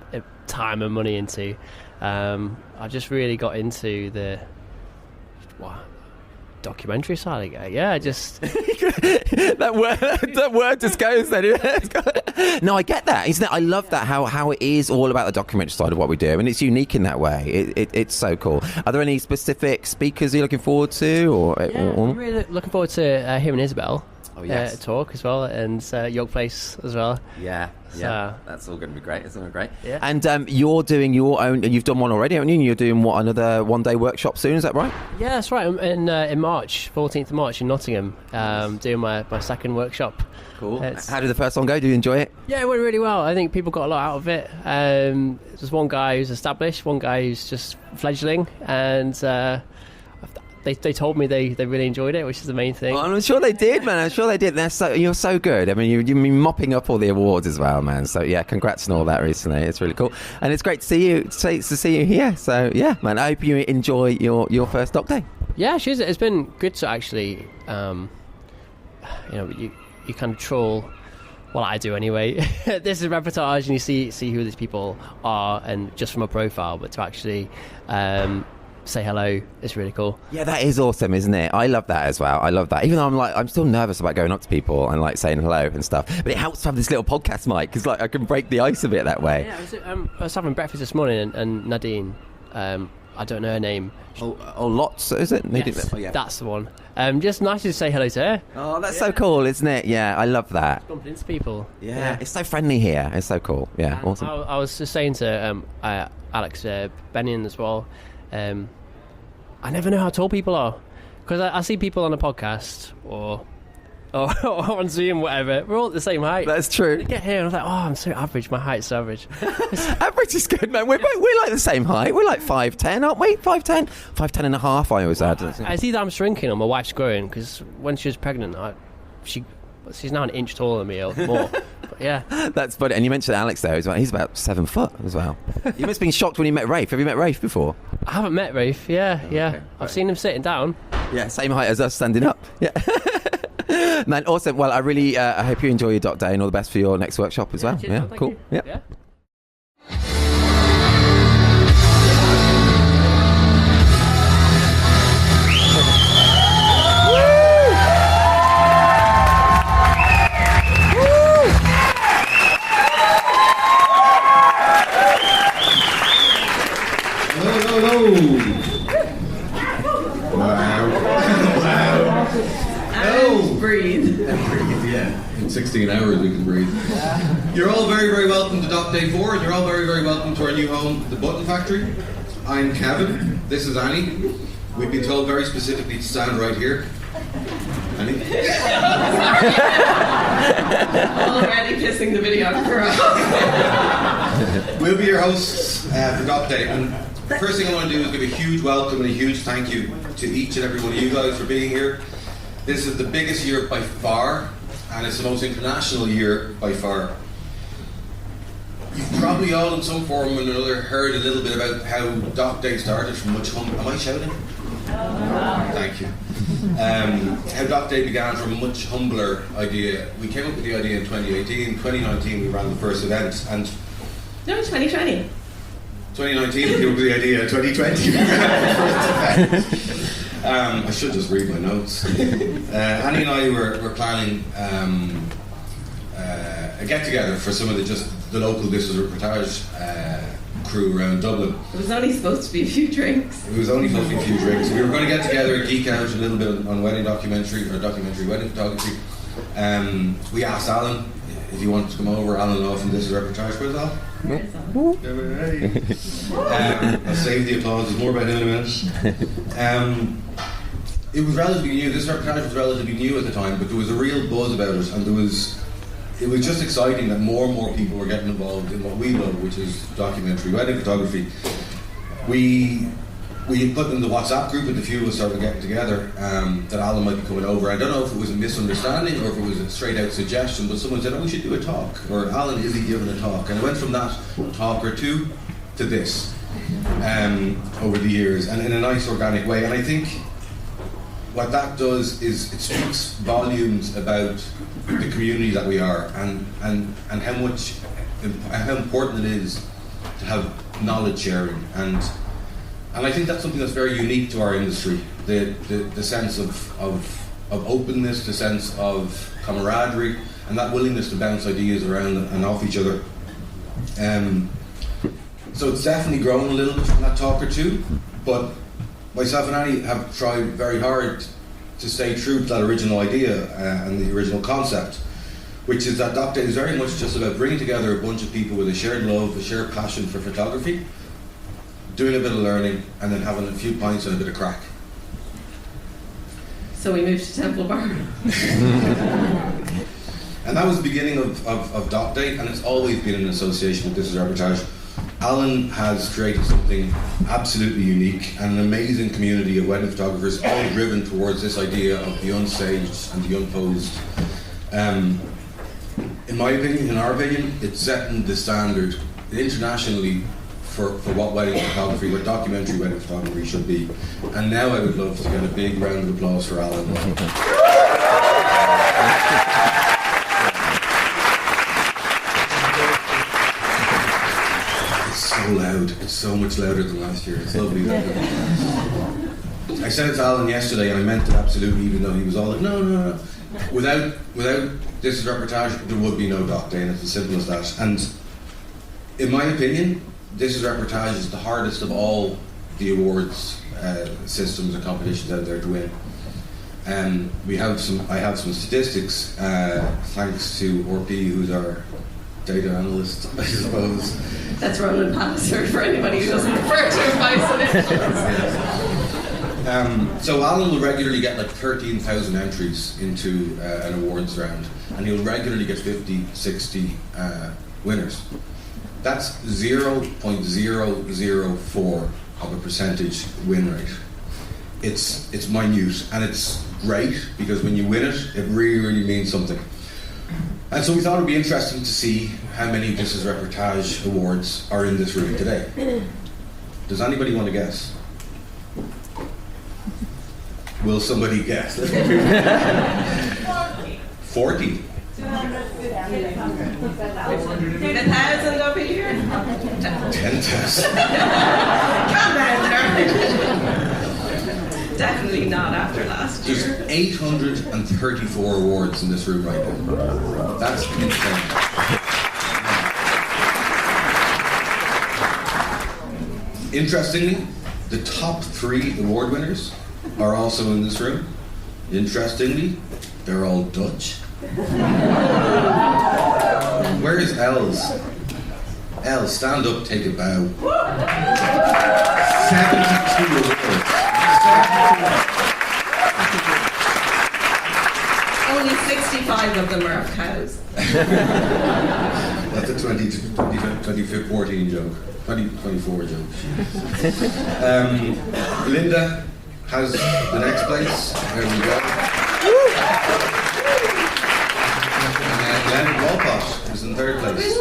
time and money into, I just really got into the documentary side. Yeah, just that word just goes then. No, I get that, isn't it? I love that how it is all about the documentary side of what we do, and it's unique in that way. It's so cool. Are there any specific speakers you're looking forward to, or I'm really looking forward to hearing Isabelle. Oh, yes. Talk as well, and York Place as well. Yeah, that's all going to be great. It's all great. Yeah. And you're doing your own. You've done one already, haven't you? You're doing another one-day workshop soon. Is that right? Yeah, that's right. In March, 14th of March in Nottingham, doing my second workshop. Cool. How did the first one go? Do you enjoy it? Yeah, it went really well. I think people got a lot out of it. There's one guy who's established, one guy who's just fledgling, and. They told me they really enjoyed it, which is the main thing. Well, I'm sure they did, man. I'm sure they did. You're so good. I mean, you've been mopping up all the awards as well, man. So yeah, congrats on all that recently. It's really cool, and it's great to see you. To see you here. So yeah, man. I hope you enjoy your first Doc Day. Yeah, it's been good to actually, you kind of troll. Well, I do anyway. This is Reportage, and you see who these people are, and just from a profile, but to actually. Say hello, it's really cool. Yeah, that is awesome, isn't it? I love that as well. I love that. Even though I'm still nervous about going up to people and like saying hello and stuff, but it helps to have this little podcast mic because like I can break the ice a bit that way. Yeah, I was having breakfast this morning and Nadine, I don't know her name. Lotze, is it? Yes, that's the one. Just nice to say hello to her. Oh, that's so cool, isn't it? Yeah, I love that. Bumping into people. Yeah, it's so friendly here. It's so cool. Yeah, awesome. I was just saying to Alex Benyon as well. I never know how tall people are because I see people on a podcast or on Zoom, whatever. We're all at the same height. That's true. I get here and I'm like, I'm so average. My height's average. Average is good, man. We're like the same height. We're like 5'10", aren't we? 5'10", 5'10 and a half. I always add. It's either I'm shrinking or my wife's growing because when she was pregnant, she's now an inch taller than me or more. But yeah, that's funny. And you mentioned Alex there as well. He's about 7 foot as well. You must have been shocked when you met Rafe. Have you met Rafe before? I haven't met Rafe. Yeah. Okay, I've seen him sitting down. Yeah, same height as us, standing up. Yeah. Man, awesome. Well, I really I hope you enjoy your Doc Day and all the best for your next workshop as well. Cheers, cool. Yeah. Wow. Wow. Oh, breathe. Breathe, yeah. In 16 hours we can breathe. You're all very, very welcome to Dock Day 4, and you're all very, very welcome to our new home, the Button Factory. I'm Gavin. This is Annie. We've been told very specifically to stand right here. Annie? Already kissing the videographer. We'll be your hosts for Dock Day, and the first thing I want to do is give a huge welcome and a huge thank you to each and every one of you guys for being here. This is the biggest year by far, and it's the most international year by far. You've probably all in some form or another heard a little bit about how Dock Day started from much am I shouting? Thank you. How Dock Day began from a much humbler idea. We came up with the idea in 2018. 2019 we ran the first event, and No, 2020. 2019 we came up with the idea. 2020 we ran the first event. I should just read my notes. Annie and I were planning a get-together for some of the local This Is Reportage crew around Dublin. It was only supposed to be a few drinks. It was only supposed to be a few drinks. We were going to get together and geek out a little bit on wedding documentary wedding photography. We asked Alan if he wanted to come over. Alan Law from This Is Reportage. Where's Al? I'll save the applause. There's more about him in a minute. It was relatively new. This reportage was relatively new at the time, but there was a real buzz about it, and it was just exciting that more and more people were getting involved in what we love, which is documentary wedding photography. We put in the WhatsApp group, and a few of us started getting together, that Alan might be coming over. I don't know if it was a misunderstanding or if it was a straight out suggestion, but someone said, oh, we should do a talk, or Alan, is he giving a talk? And it went from that talk or two to this over the years, and in a nice organic way. And I think what that does is it speaks volumes about the community that we are, and how important it is to have knowledge sharing, and I think that's something that's very unique to our industry, the sense of openness, the sense of camaraderie, and that willingness to bounce ideas around and off each other. So it's definitely grown a little bit from that talk or two, but myself and Annie have tried very hard to stay true to that original idea and the original concept, which is that Dock Day is very much just about bringing together a bunch of people with a shared love, a shared passion for photography, doing a bit of learning, and then having a few pints and a bit of crack. So we moved to Temple Bar. And that was the beginning of Dock Day, and it's always been in association with This Is Reportage. Alan has created something absolutely unique and an amazing community of wedding photographers, all driven towards this idea of the unstaged and the unposed. In my opinion, in our opinion, it's setting the standard internationally for what wedding photography, what documentary wedding photography should be. And now I would love to get a big round of applause for Alan. So loud. It's so much louder than last year. It's lovely. I said it to Alan yesterday, and I meant it absolutely, even though he was all like, no. Without This Is Reportage, there would be no Dock Day, and it's as simple as that. And in my opinion, This Is Reportage is the hardest of all the awards systems and competitions out there to win. I have some statistics, thanks to RP, who's our data analyst, I suppose. That's Ronan Palliser for anybody who doesn't refer to him by his initials. So Alan will regularly get like 13,000 entries into an awards round, and he'll regularly get 50, 60 winners. That's 0.004 of a percentage win rate. It's minute, and it's great because when you win it, it really, really means something. And so we thought it would be interesting to see how many This Is Reportage awards are in this room today. Does anybody want to guess? Will somebody guess? 40. 1,000 over here. 10,000. Calm down, darling. Definitely not after last year. There's 834 awards in this room right now. That's insane. Interestingly, The top 3 award winners are also in this room. Interestingly, they're all Dutch. Where is Els? Els, stand up, take a bow. 72 awards. Only 65 of them are of cows. That's a 2014 joke. 2024 joke. Linda has the next place. There we go. Leonard Walpot is in 3rd place.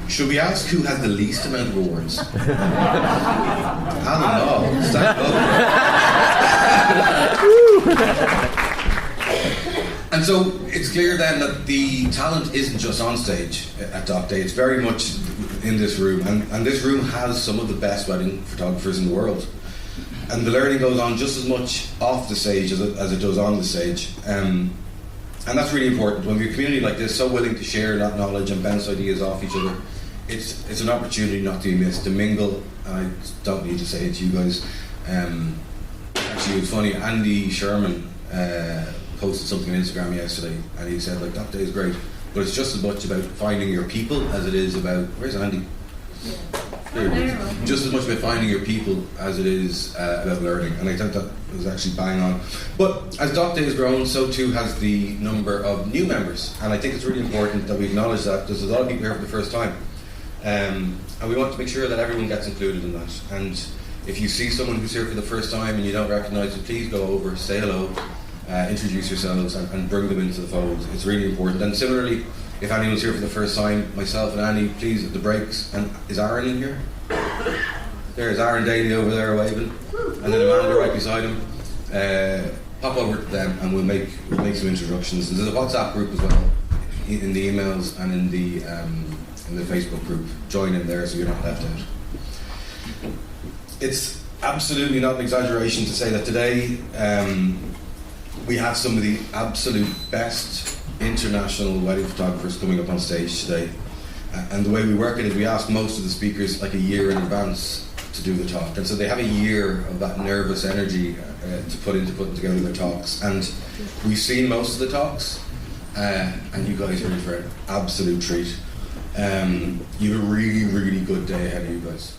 Should we ask who has the least amount of awards? Alan Law, stand up. And so it's clear then that the talent isn't just on stage at Doc Day, it's very much in this room. And this room has some of the best wedding photographers in the world. And the learning goes on just as much off the stage as it does on the stage. And that's really important. When we're a community like this, so willing to share that knowledge and bounce ideas off each other, it's an opportunity not to be missed, to mingle. And I don't need to say it to you guys. Actually, it was funny, Andy Sharman posted something on Instagram yesterday, and he said, like, Doc Day is great, but it's just as much about finding your people as it is about, where's Andy? Just as much about finding your people as it is about learning, and I think that was actually bang on. But as Doc Day has grown, so too has the number of new members, and I think it's really important that we acknowledge that. There's a lot of people here for the first time, and we want to make sure that everyone gets included in that. And if you see someone who's here for the first time and you don't recognise it, please go over, say hello, introduce yourselves and bring them into the fold. It's really important. And similarly, if anyone's here for the first time, myself and Annie, please at the breaks. And is Aaron in here? There's Aaron Daly over there waving, and then Amanda right beside him. Pop over to them and we'll make some introductions. And there's a WhatsApp group as well, in the emails and in the Facebook group. Join in there so you're not left out. It's absolutely not an exaggeration to say that today we have some of the absolute best international wedding photographers coming up on stage today. And the way we work it is we ask most of the speakers like a year in advance to do the talk. And so they have a year of that nervous energy to put into putting together their talks. And we've seen most of the talks, and you guys are in for an absolute treat. You have a really, really good day ahead of you guys.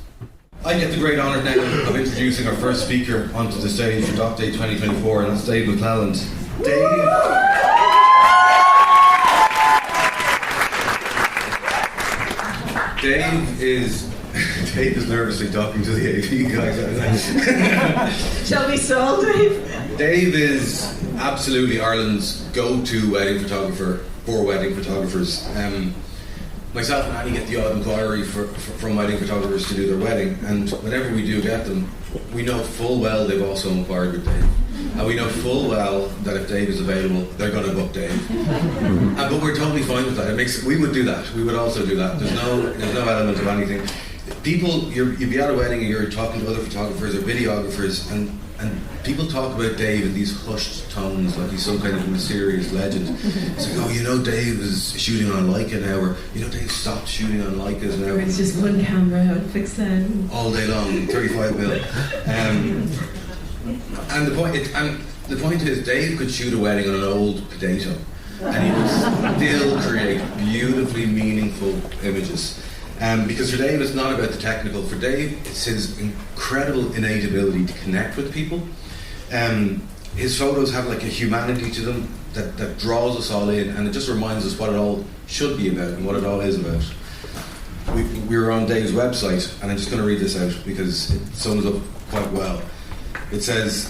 I get the great honour now of introducing our first speaker onto the stage for Doc Day 2024, and that's Dave McClelland. Dave is nervously talking to the AV guys. Shall we stall, Dave? Dave is absolutely Ireland's go-to wedding photographer for wedding photographers. Myself and Annie get the odd inquiry from wedding photographers to do their wedding, and whenever we do get them, we know full well they've also inquired with Dave. And we know full well that if Dave is available, they're going to book Dave. But we're totally fine with that. We would do that. We would also do that. There's no element of anything. People, you'd be at a wedding and you're talking to other photographers or videographers, and people talk about Dave in these hushed tones, like he's some kind of mysterious legend. It's like, oh, Dave is shooting on Leica now, or Dave stopped shooting on Leicas now. It's just one camera, I'll fix that. All day long, 35mm. And the point is, Dave could shoot a wedding on an old potato, and he would still create beautifully meaningful images. Because for Dave, it's not about the technical. For Dave, it's his incredible innate ability to connect with people. His photos have like a humanity to them that draws us all in, and it just reminds us what it all should be about and what it all is about. We were on Dave's website, and I'm just going to read this out because it sums up quite well. It says,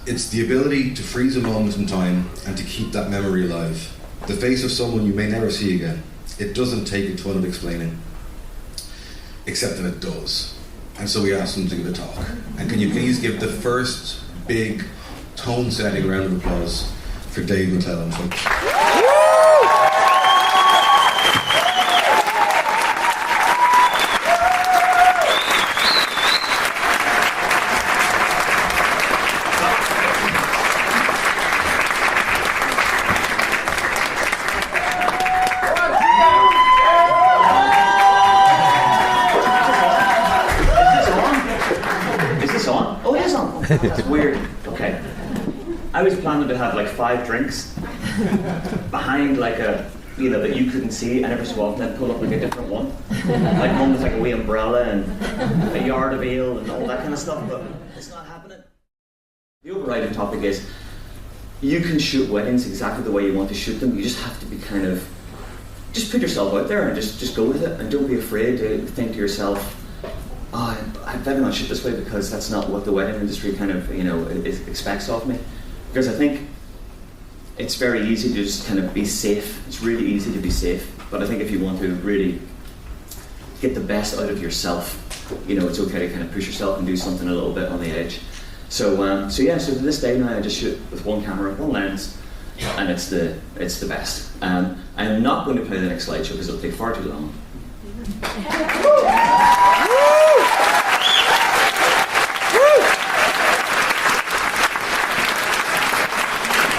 "It's the ability to freeze a moment in time and to keep that memory alive. The face of someone you may never see again. It doesn't take a ton of explaining. Except that it does." And so we asked him to give a talk. And can you please give the first big tone-setting round of applause for Dave McClelland, folks? That's weird. Okay. I was planning to have like 5 drinks behind like a, you know, that you couldn't see, and every so often I'd pull up like a different one. Like one with like a wee umbrella and a yard of ale and all that kind of stuff, but it's not happening. The overriding topic is you can shoot weddings exactly the way you want to shoot them. You just have to be kind of, just put yourself out there and just go with it, and don't be afraid to think to yourself, oh, I better not shoot this way because that's not what the wedding industry kind of, you know, expects of me. Because I think it's very easy to just kind of be safe. It's really easy to be safe. But I think if you want to really get the best out of yourself, you know, it's okay to kind of push yourself and do something a little bit on the edge. So to this day now I just shoot with one camera, one lens, and it's the best. I'm not going to play the next slideshow because it'll take far too long.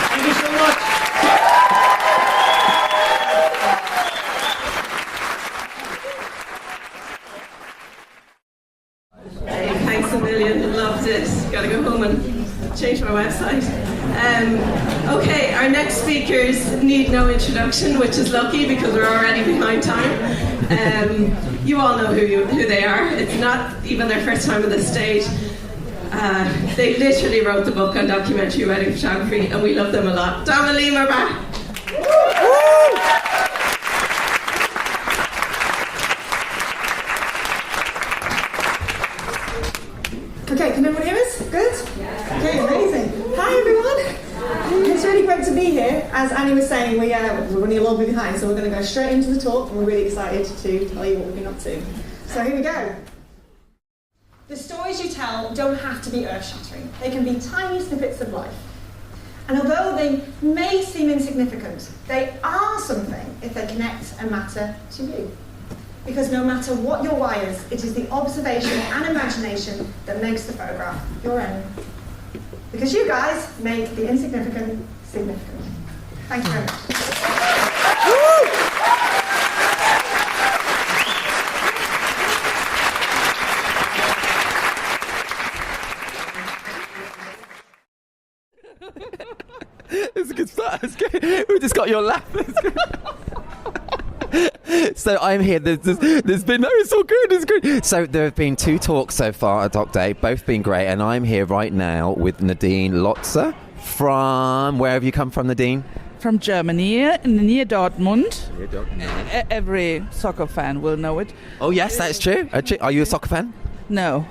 Thank you so much. Hey, thanks a million. Loved it. Gotta go home and change my website. Okay, our next speakers need no introduction, which is lucky because we're already behind time. You all know who they are. It's not even their first time on this stage. They literally wrote the book on documentary wedding photography, and we love them a lot. Dom and Liam are back. Okay, can everyone hear us? Good? Okay, amazing. Hi everyone. It's really great to be here. As Annie was saying, we're running a little bit behind, so we're going to go straight into the talk, and we're really excited to tell you what we've been up to. So here we go. The stories you tell don't have to be earth-shattering. They can be tiny snippets of life. And although they may seem insignificant, they are something if they connect and matter to you. Because no matter what your why is, it is the observation and imagination that makes the photograph your own. Because you guys make the insignificant significant. Thank you very much. It's a good start. It's good. We just got your laugh. So I'm here. There's been it's all good. It's good. So there have been 2 talks so far at Doc Day, both been great, and I'm here right now with Nadine Lotze from where have you come from, Nadine? From Germany, near Dortmund. Near Dortmund. Every soccer fan will know it. Oh yes, that's true. Are you a soccer fan? No.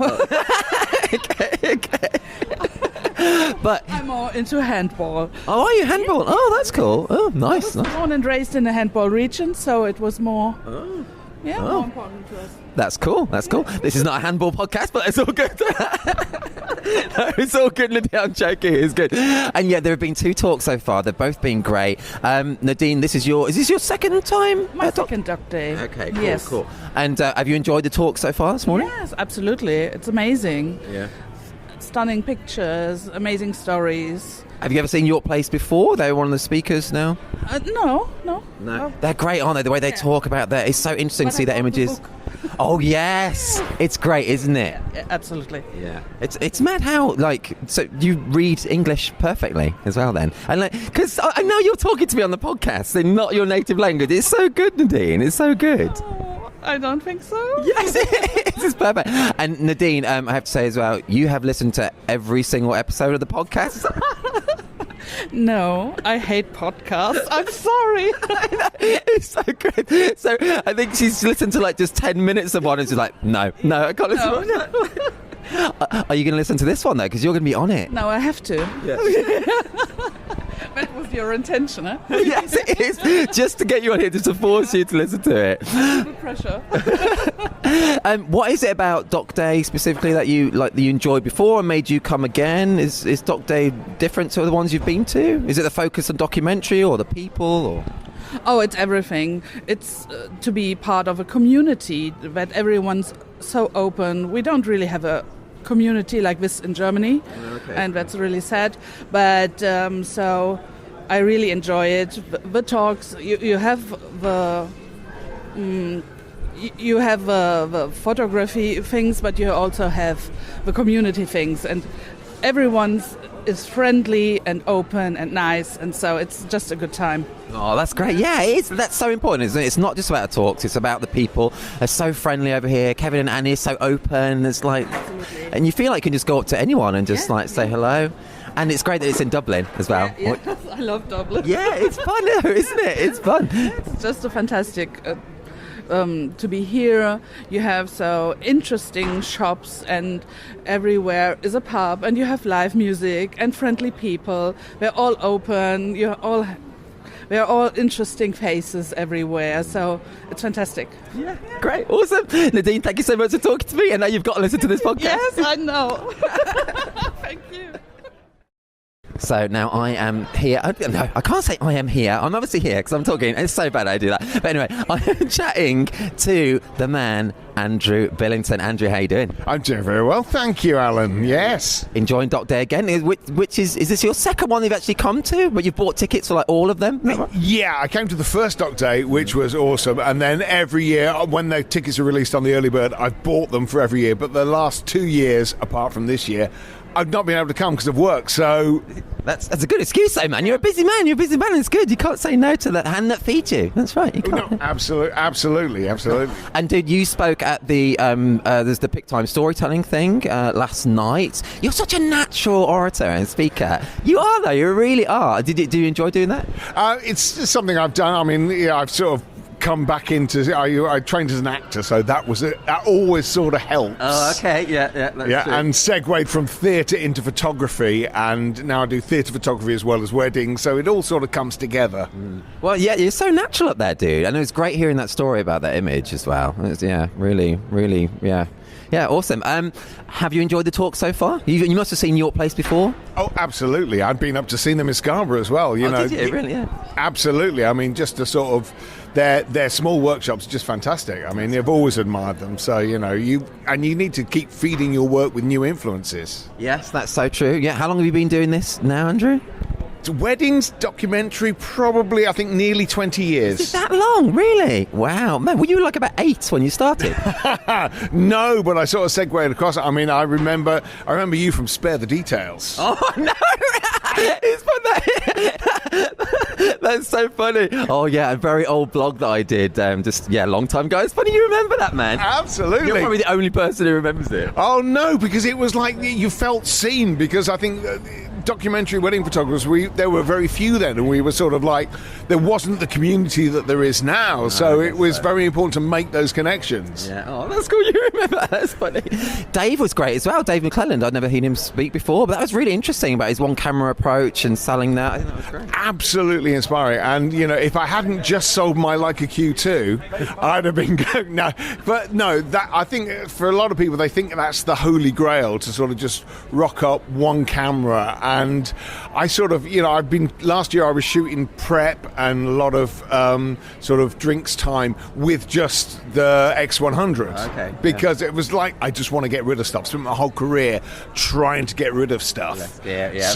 Okay. But I'm more into handball. Oh, are you handball? Oh, that's cool. Oh, nice. I was born and raised in the handball region, so it was more. More important to us. That's cool. This is not a handball podcast, but it's all good. It's all good, Nadine. I'm joking. It's good. And yeah, there have been 2 talks so far. They've both been great. Nadine, is this your second time? My second Doc Day. Okay, cool, yes. Cool. And have you enjoyed the talk so far this morning? Yes, absolutely. It's amazing. Yeah. Stunning pictures, amazing stories. Have you ever seen Your Place before? They're one of the speakers now. No. They're great, aren't they? The way they talk about that. It's so interesting to see their images. Oh yes, it's great, isn't it? Yeah, absolutely. Yeah, it's mad how so you read English perfectly as well then, and because I know you're talking to me on the podcast in not your native language. It's so good, Nadine. It's so good. I don't think so. Yes, it is perfect. And Nadine, I have to say as well, you have listened to every single episode of the podcast. No, I hate podcasts. I'm sorry. It's so good. So I think she's listened to just 10 minutes of one and she's like, no, I can't listen to it. Are you going to listen to this one though? Because you're going to be on it. No, I have to. Yeah. That was your intention, huh? Yes, it is. Just to get you on here, just to force you to listen to it. The pressure. What is it about Doc Day specifically that you enjoyed before and made you come again? Is Doc Day different to the ones you've been to? Is it the focus on documentary or the people? Or? Oh, it's everything. It's to be part of a community that everyone's so open. We don't really have a community like this in Germany, and that's really sad. But so I really enjoy it. The talks, you have the photography things, but you also have the community things, and everyone is friendly and open and nice, and so it's just a good time. Oh, that's great. Yeah, it is. That's so important, isn't it? It's not just about the talks, it's about the people. They're so friendly over here. Kevin and Annie are so open. It's like, and you feel like you can just go up to anyone and just say hello. And it's great that it's in Dublin as well. Yeah, I love Dublin. Yeah, it's fun, isn't it? It's fun. It's just a fantastic to be here. You have so interesting shops, and everywhere is a pub, and you have live music and friendly people. They're all open. They're all interesting faces everywhere, so it's fantastic. Yeah, great, awesome. Nadine, thank you so much for talking to me, and now you've got to listen to this podcast. Yes, I know. Thank you. So now I am here. No, I can't say I am here. I'm obviously here because I'm talking. It's so bad I do that. But anyway, I am chatting to the man, Andrew Billington. Andrew, how you doing? I'm doing very well, thank you, Alan. Yes. Enjoying Doc Day again? Which is this your second one you've actually come to? But you've bought tickets for like all of them? Yeah, I came to the first Doc Day, which was awesome. And then every year, when the tickets are released on the early bird, I've bought them for every year. But the last 2 years, apart from this year, I've not been able to come because of work, so... That's a good excuse, though, man. You're a busy man. It's good. You can't say no to that hand that feeds you. That's right. You can't. No, absolutely. And dude, you spoke at the there's the Pick Time storytelling thing last night. You're such a natural orator and speaker. You are, though. You really are. Do you enjoy doing that? It's just something I've done. I mean, I've sort of come back into... I trained as an actor, so that always sort of helps. Oh, okay. Yeah, that's true. And segued from theatre into photography, and now I do theatre photography as well as weddings, so it all sort of comes together. Well, yeah, you're so natural up there, dude. And it was great hearing that story about that image as well. Really, yeah. Yeah, awesome. Have you enjoyed the talk so far? You must have seen York Place before. Oh, absolutely. I've been up to see them in Scarborough as well. You know, did you? Really? Yeah. Absolutely. I mean, just the sort of their small workshops are just fantastic. I mean, I've always admired them. So you need to keep feeding your work with new influences. Yes, that's so true. Yeah. How long have you been doing this now, Andrew? Weddings documentary, probably, I think, nearly 20 years. Is it that long? Really? Wow. Man, were you like about 8 when you started? No, but I sort of segued across it. I mean, I remember you from Spare the Details. Oh, no! It's fun that. That's so funny. Oh, yeah, a very old blog that I did long time ago. It's funny you remember that, man. Absolutely. You're probably the only person who remembers it. Oh, no, because it was like you felt seen, because I think... documentary wedding photographers, there were very few then, and we were sort of like, there wasn't the community that there is now, so it was very important to make those connections. Yeah, oh, that's cool, you remember, that's funny. Dave was great as well, Dave McClelland. I'd never heard him speak before, but that was really interesting about his one camera approach and selling that. I think that was great. Absolutely inspiring, and if I hadn't just sold my Leica Q2, I'd have been going, no, but no, that I think for a lot of people, they think that's the holy grail, to sort of just rock up one camera. And I sort of, last year I was shooting prep and a lot of sort of drinks time with just the X100. Okay. Because it was like, I just want to get rid of stuff. Spent my whole career trying to get rid of stuff. Yeah.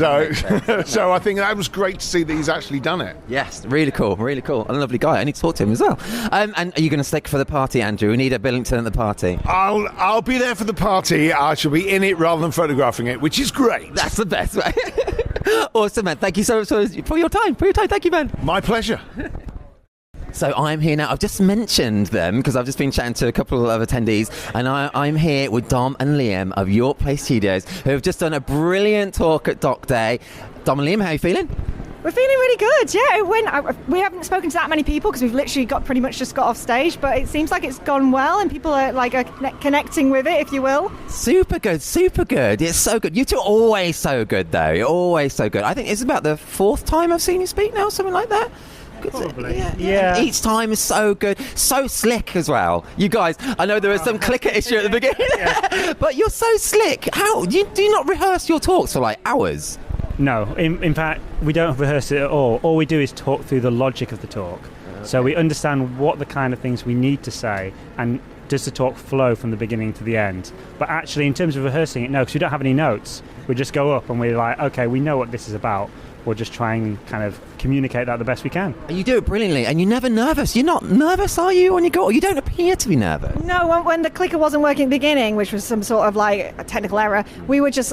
So I think that was great to see that he's actually done it. Yes, really cool. And a lovely guy. I need to talk to him as well. And are you going to stick for the party, Andrew? We need a Billington at the party. I'll be there for the party. I shall be in it rather than photographing it, which is great. That's the best way. Awesome, man. Thank you so much for your time. Thank you, man. My pleasure. So I'm here now. I've just mentioned them because I've just been chatting to a couple of attendees, and I'm here with Dom and Liam of York Place Studios, who have just done a brilliant talk at Doc Day. Dom and Liam, how are you feeling? We're feeling really good, yeah. We haven't spoken to that many people because we've literally pretty much just got off stage, but it seems like it's gone well and people are connecting with it, if you will. Super good. It's so good. You two are always so good, though. You're always so good. I think it's about the 4th time I've seen you speak now, something like that. Probably. Yeah. Each time is so good. So slick as well. You guys, I know there was some clicker issue at the beginning, but you're so slick. How? Do you not rehearse your talks for like hours? No, in fact, we don't rehearse it at all. All we do is talk through the logic of the talk. Okay. So we understand what the kind of things we need to say, and does the talk flow from the beginning to the end. But actually, in terms of rehearsing it, no, because we don't have any notes. We just go up and we're like, okay, we know what this is about. We'll just try and kind of communicate that the best we can. And you do it brilliantly, and you're never nervous. You're not nervous, are you, when you go? You don't appear to be nervous. No, when the clicker wasn't working at the beginning, which was some sort of like a technical error, we were just.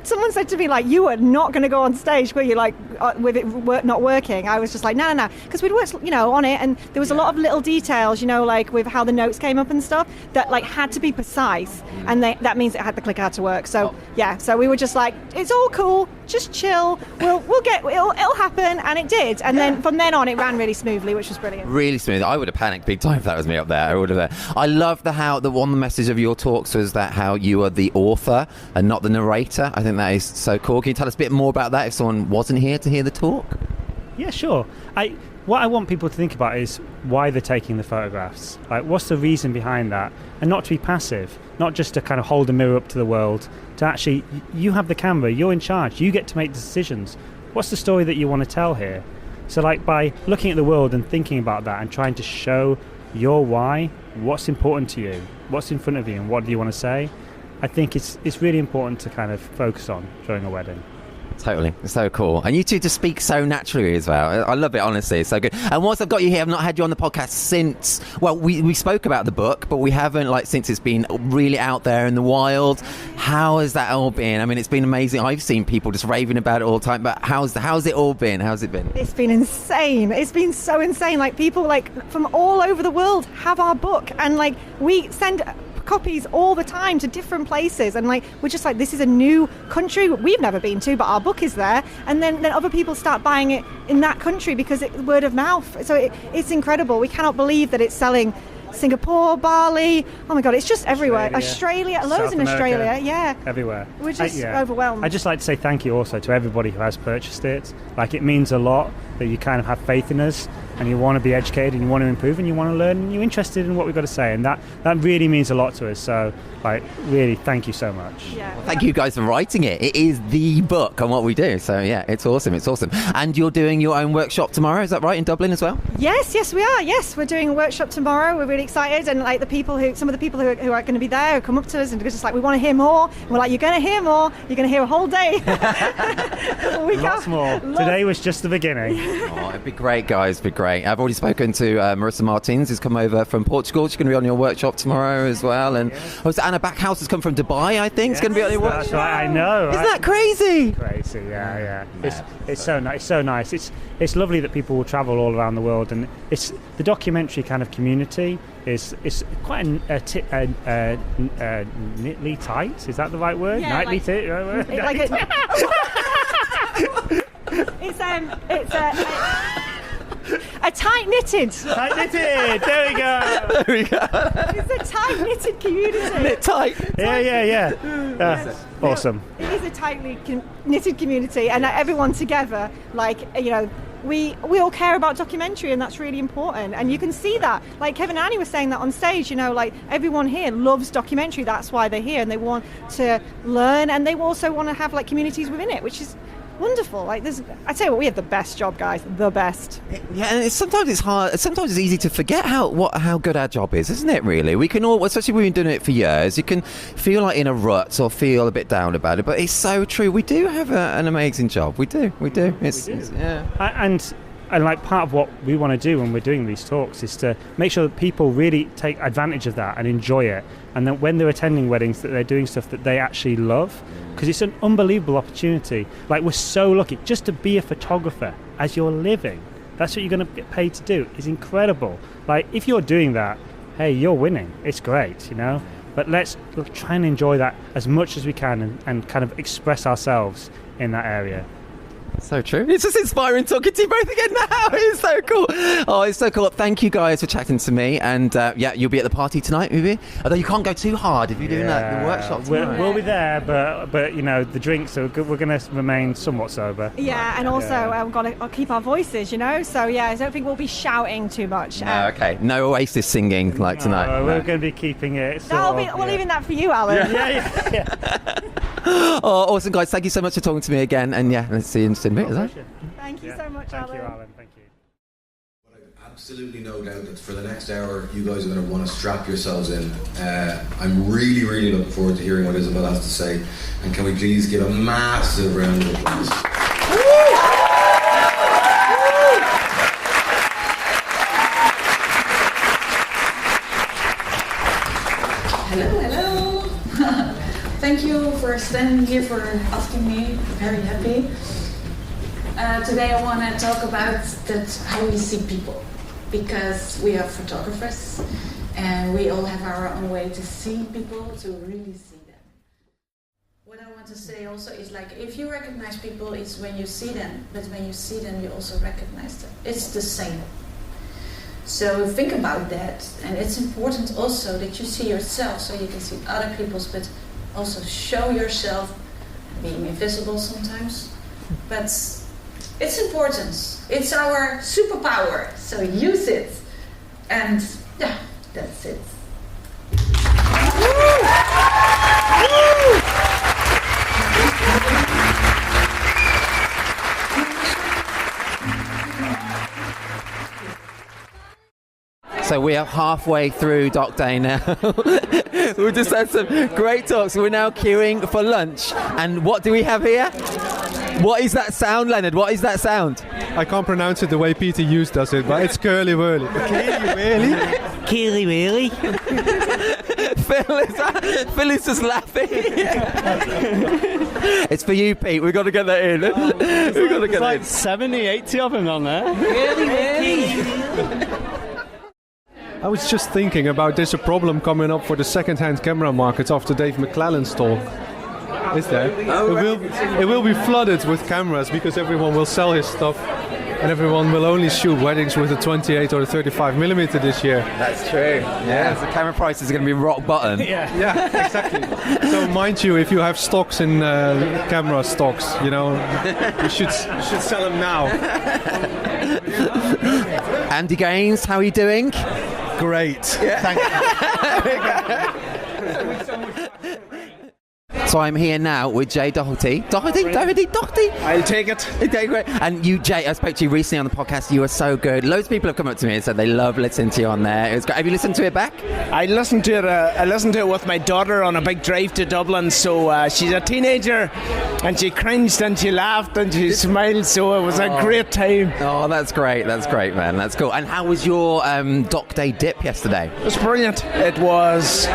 Someone said to me like, "You were not going to go on stage, were you?" Like with it not working. I was just like, no, because we'd worked, on it, and there was a lot of little details, like with how the notes came up and stuff that like had to be precise, and that means the clicker had to work. So so we were just like, it's all cool, just chill. We'll get it'll happen, and it did. And then from then on, it ran really smoothly, which was brilliant. Really smooth. I would have panicked big time if that was me up there. I would have. I love the one message of your talks was that how you are the author and not the narrator. I think that is so cool. Can you tell us a bit more about that if someone wasn't here to hear the talk? Yeah, sure. What I want people to think about is why they're taking the photographs. Like, what's the reason behind that? And not to be passive, not just to kind of hold a mirror up to the world, to actually, you have the camera, you're in charge, you get to make decisions. What's the story that you want to tell here? So like by looking at the world and thinking about that and trying to show your why, what's important to you, what's in front of you and what do you want to say, I think it's really important to kind of focus on during a wedding. Totally. It's so cool. And you two just speak so naturally as well. I love it, honestly. It's so good. And once I've got you here, I've not had you on the podcast since, well, we spoke about the book, but we haven't, since it's been really out there in the wild. How has that all been? I mean, it's been amazing. I've seen people just raving about it all the time, but how's it all been? How's it been? It's been insane. It's been so insane. Like, people, from all over the world have our book, and, we send copies all the time to different places, and we're just this is a new country we've never been to, but our book is there, and then other people start buying it in that country because it's word of mouth. So it's incredible. We cannot believe that it's selling Singapore, Bali, oh my god, it's just everywhere. Australia, loads South in America, Australia, everywhere. We're just overwhelmed. I'd just like to say thank you also to everybody who has purchased it. It means a lot that you kind of have faith in us, and you want to be educated, and you want to improve, and you want to learn, and you're interested in what we've got to say, and that really means a lot to us. So, really, thank you so much. Yeah. Well, thank you guys for writing it. It is the book on what we do. So, yeah, it's awesome. It's awesome. And you're doing your own workshop tomorrow, is that right, in Dublin as well? Yes, we are. Yes, we're doing a workshop tomorrow. We're really excited, and some of the people who are going to be there who come up to us and just we want to hear more. And we're like, you're going to hear more. You're going to hear a whole day. Lots more. Today was just the beginning. Oh, it'd be great, guys. It'd be great. I've already spoken to Marissa Martins, who's come over from Portugal. She's going to be on your workshop tomorrow as well. And Anna Backhouse has come from Dubai, I think. It's going to be on your workshop. That's right, I know. Isn't that crazy? Crazy, yeah. It's so nice. It's so nice. It's lovely that people will travel all around the world, and it's the documentary kind of community is quite knitly tight. Is that the right word? Yeah, Nightly tight. Right word? It's a tight-knitted. Tight-knitted. There we go. It's a tight-knitted community. Knit tight. Yeah. That's awesome. It is a tightly knitted community, and everyone together, we all care about documentary, and that's really important. And you can see that. Kevin and Annie were saying that on stage, everyone here loves documentary. That's why they're here, and they want to learn, and they also want to have communities within it, which is wonderful. I tell you what, we have the best job, guys. The best. Yeah, and sometimes it's hard. Sometimes it's easy to forget how good our job is, isn't it? Really, we can all, especially when we've been doing it for years, you can feel in a rut or feel a bit down about it. But it's so true. We do have an amazing job. We do. It's yeah. And part of what we want to do when we're doing these talks is to make sure that people really take advantage of that and enjoy it, and that when they're attending weddings that they're doing stuff that they actually love, because it's an unbelievable opportunity. We're so lucky just to be a photographer as you're living. That's what you're going to get paid to do. It's incredible. If you're doing that, hey, you're winning. It's great, But let's try and enjoy that as much as we can and kind of express ourselves in that area. So true. It's just inspiring talking to you both again now. It's so cool. Oh, it's so cool. Thank you guys for chatting to me. And you'll be at the party tonight, maybe. Although you can't go too hard if you're doing the workshop tonight. We'll be there, but the drinks we're going to remain somewhat sober. Yeah, and also we've got to keep our voices, So I don't think we'll be shouting too much. Okay. No Oasis singing tonight. We're going to be keeping it. We're leaving that for you, Alan. Yeah. Oh, awesome, guys. Thank you so much for talking to me again. And let's see you in a bit, is that? Thank you so much, Alan. Thank you, Alan. Thank you. I've absolutely no doubt that for the next hour, you guys are going to want to strap yourselves in. I'm really, really looking forward to hearing what Isabelle has to say. And can we please give a massive round of applause? Hello. Thank you for standing here, for asking me. Very happy. Today I want to talk about how we see people, because we are photographers and we all have our own way to see people, to really see them. What I want to say also is, like, if you recognize people, it's when you see them, but when you see them, you also recognize them. It's the same. So think about that, and it's important also that you see yourself so you can see other people's, but also show yourself, being invisible sometimes. But it's important. It's our superpower, so use it. And yeah, that's it. So we are halfway through Doc Day now. We've just had some great talks. We're now queuing for lunch. And what do we have here? What is that sound, Leonard? What is that sound? I can't pronounce it the way Peter Hughes does it, but it's curly whirly. Curly whirly? Curly whirly? Phil is just laughing. It's for you, Pete. We've got to get that in. We've got to get that in. 70, 80 of them on there. I was just thinking about there's a problem coming up for the second-hand camera market after Dave McClellan's talk. Is there? It will be flooded with cameras because everyone will sell his stuff and everyone will only shoot weddings with a 28 or a 35mm this year. That's true. Yeah, the camera prices are going to be rock bottom. Yeah, exactly. So mind you, if you have stocks in camera stocks, you know, you should sell them now. Andy Gaines, how are you doing? Great. Yeah. Thank you. So I'm here now with Jay Doherty. Doherty? I'll take it. Okay, great. And you, Jay, I spoke to you recently on the podcast. You were so good. Loads of people have come up to me and said they love listening to you on there. It was great. Have you listened to it back? I listened to it. I listened to it with my daughter on a big drive to Dublin. So she's a teenager, and she cringed and she laughed and she smiled. So it was a great time. Oh, that's great. That's great, man. That's cool. And how was your Doc Day dip yesterday? It was brilliant. It was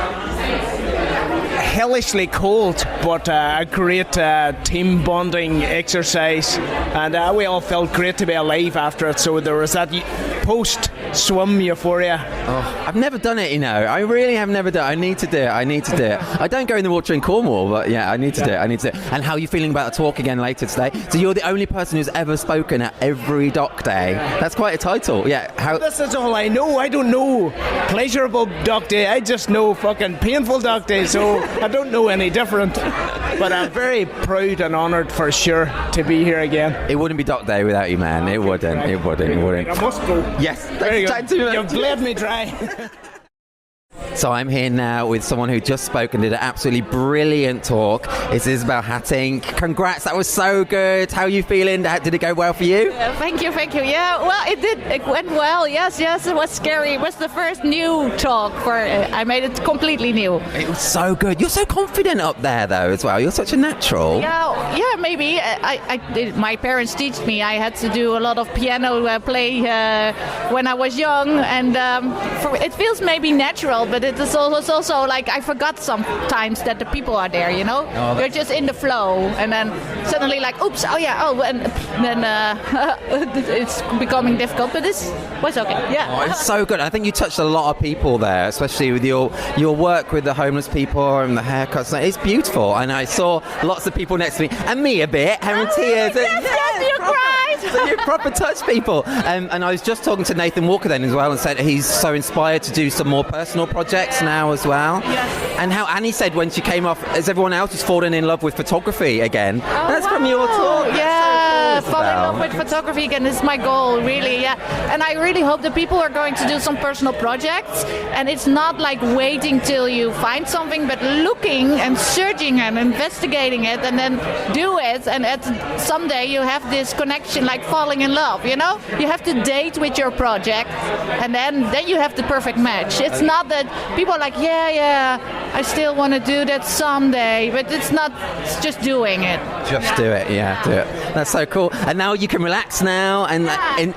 hellishly cold, but a great team bonding exercise, and we all felt great to be alive after it. So there was that post-swim euphoria. Oh, I've never done it, you know. I really have never done it. I need to do it. I don't go in the water in Cornwall, but yeah, I need to do it. And how are you feeling about the talk again later today? So you're the only person who's ever spoken at every Doc Day. That's quite a title. Yeah. This is all I know. I don't know pleasurable Doc Day. I just know fucking painful Doc Day. So I don't know any different, but I'm very proud and honoured for sure to be here again. It wouldn't be Doc Day without you, man. It wouldn't. I must go. Yes. There you go. You've bled me dry. So I'm here now with someone who just spoke and did an absolutely brilliant talk. It's Isabelle Hattink. Congrats, that was so good. How are you feeling? Did it go well for you? Thank you. Yeah, well, it did. It went well. Yes, it was scary. It was the first new talk I made it completely new. It was so good. You're so confident up there, though, as well. You're such a natural. Yeah, maybe. My parents taught me. I had to do a lot of piano play when I was young, and it feels maybe natural, but it is also like I forgot sometimes that the people are there, you know? You're just in the flow, and then suddenly like, oops, and then it's becoming difficult, but this was okay, yeah. Oh, it's so good. I think you touched a lot of people there, especially with your work with the homeless people and the haircuts. It's beautiful, and I saw lots of people next to me, and me a bit, having tears. Yes, you cried! So you proper touch people. And I was just talking to Nathan Walker then as well, and said he's so inspired to do some more personal projects now as well. Yes. And how Annie said when she came off, as everyone else is falling in love with photography again. That's from your talk. Yeah, fall in love with photography again is my goal, really, yeah. And I really hope that people are going to do some personal projects, and it's not like waiting till you find something, but looking and searching and investigating it, and then do it, and someday you have this connection, like falling in love, you know? You have to date with your project, and then you have the perfect match. It's not that people are like, yeah, I still want to do that someday, but it's not, it's just doing it. Just do it, do it. That's so cool. incredible. And now you can relax now and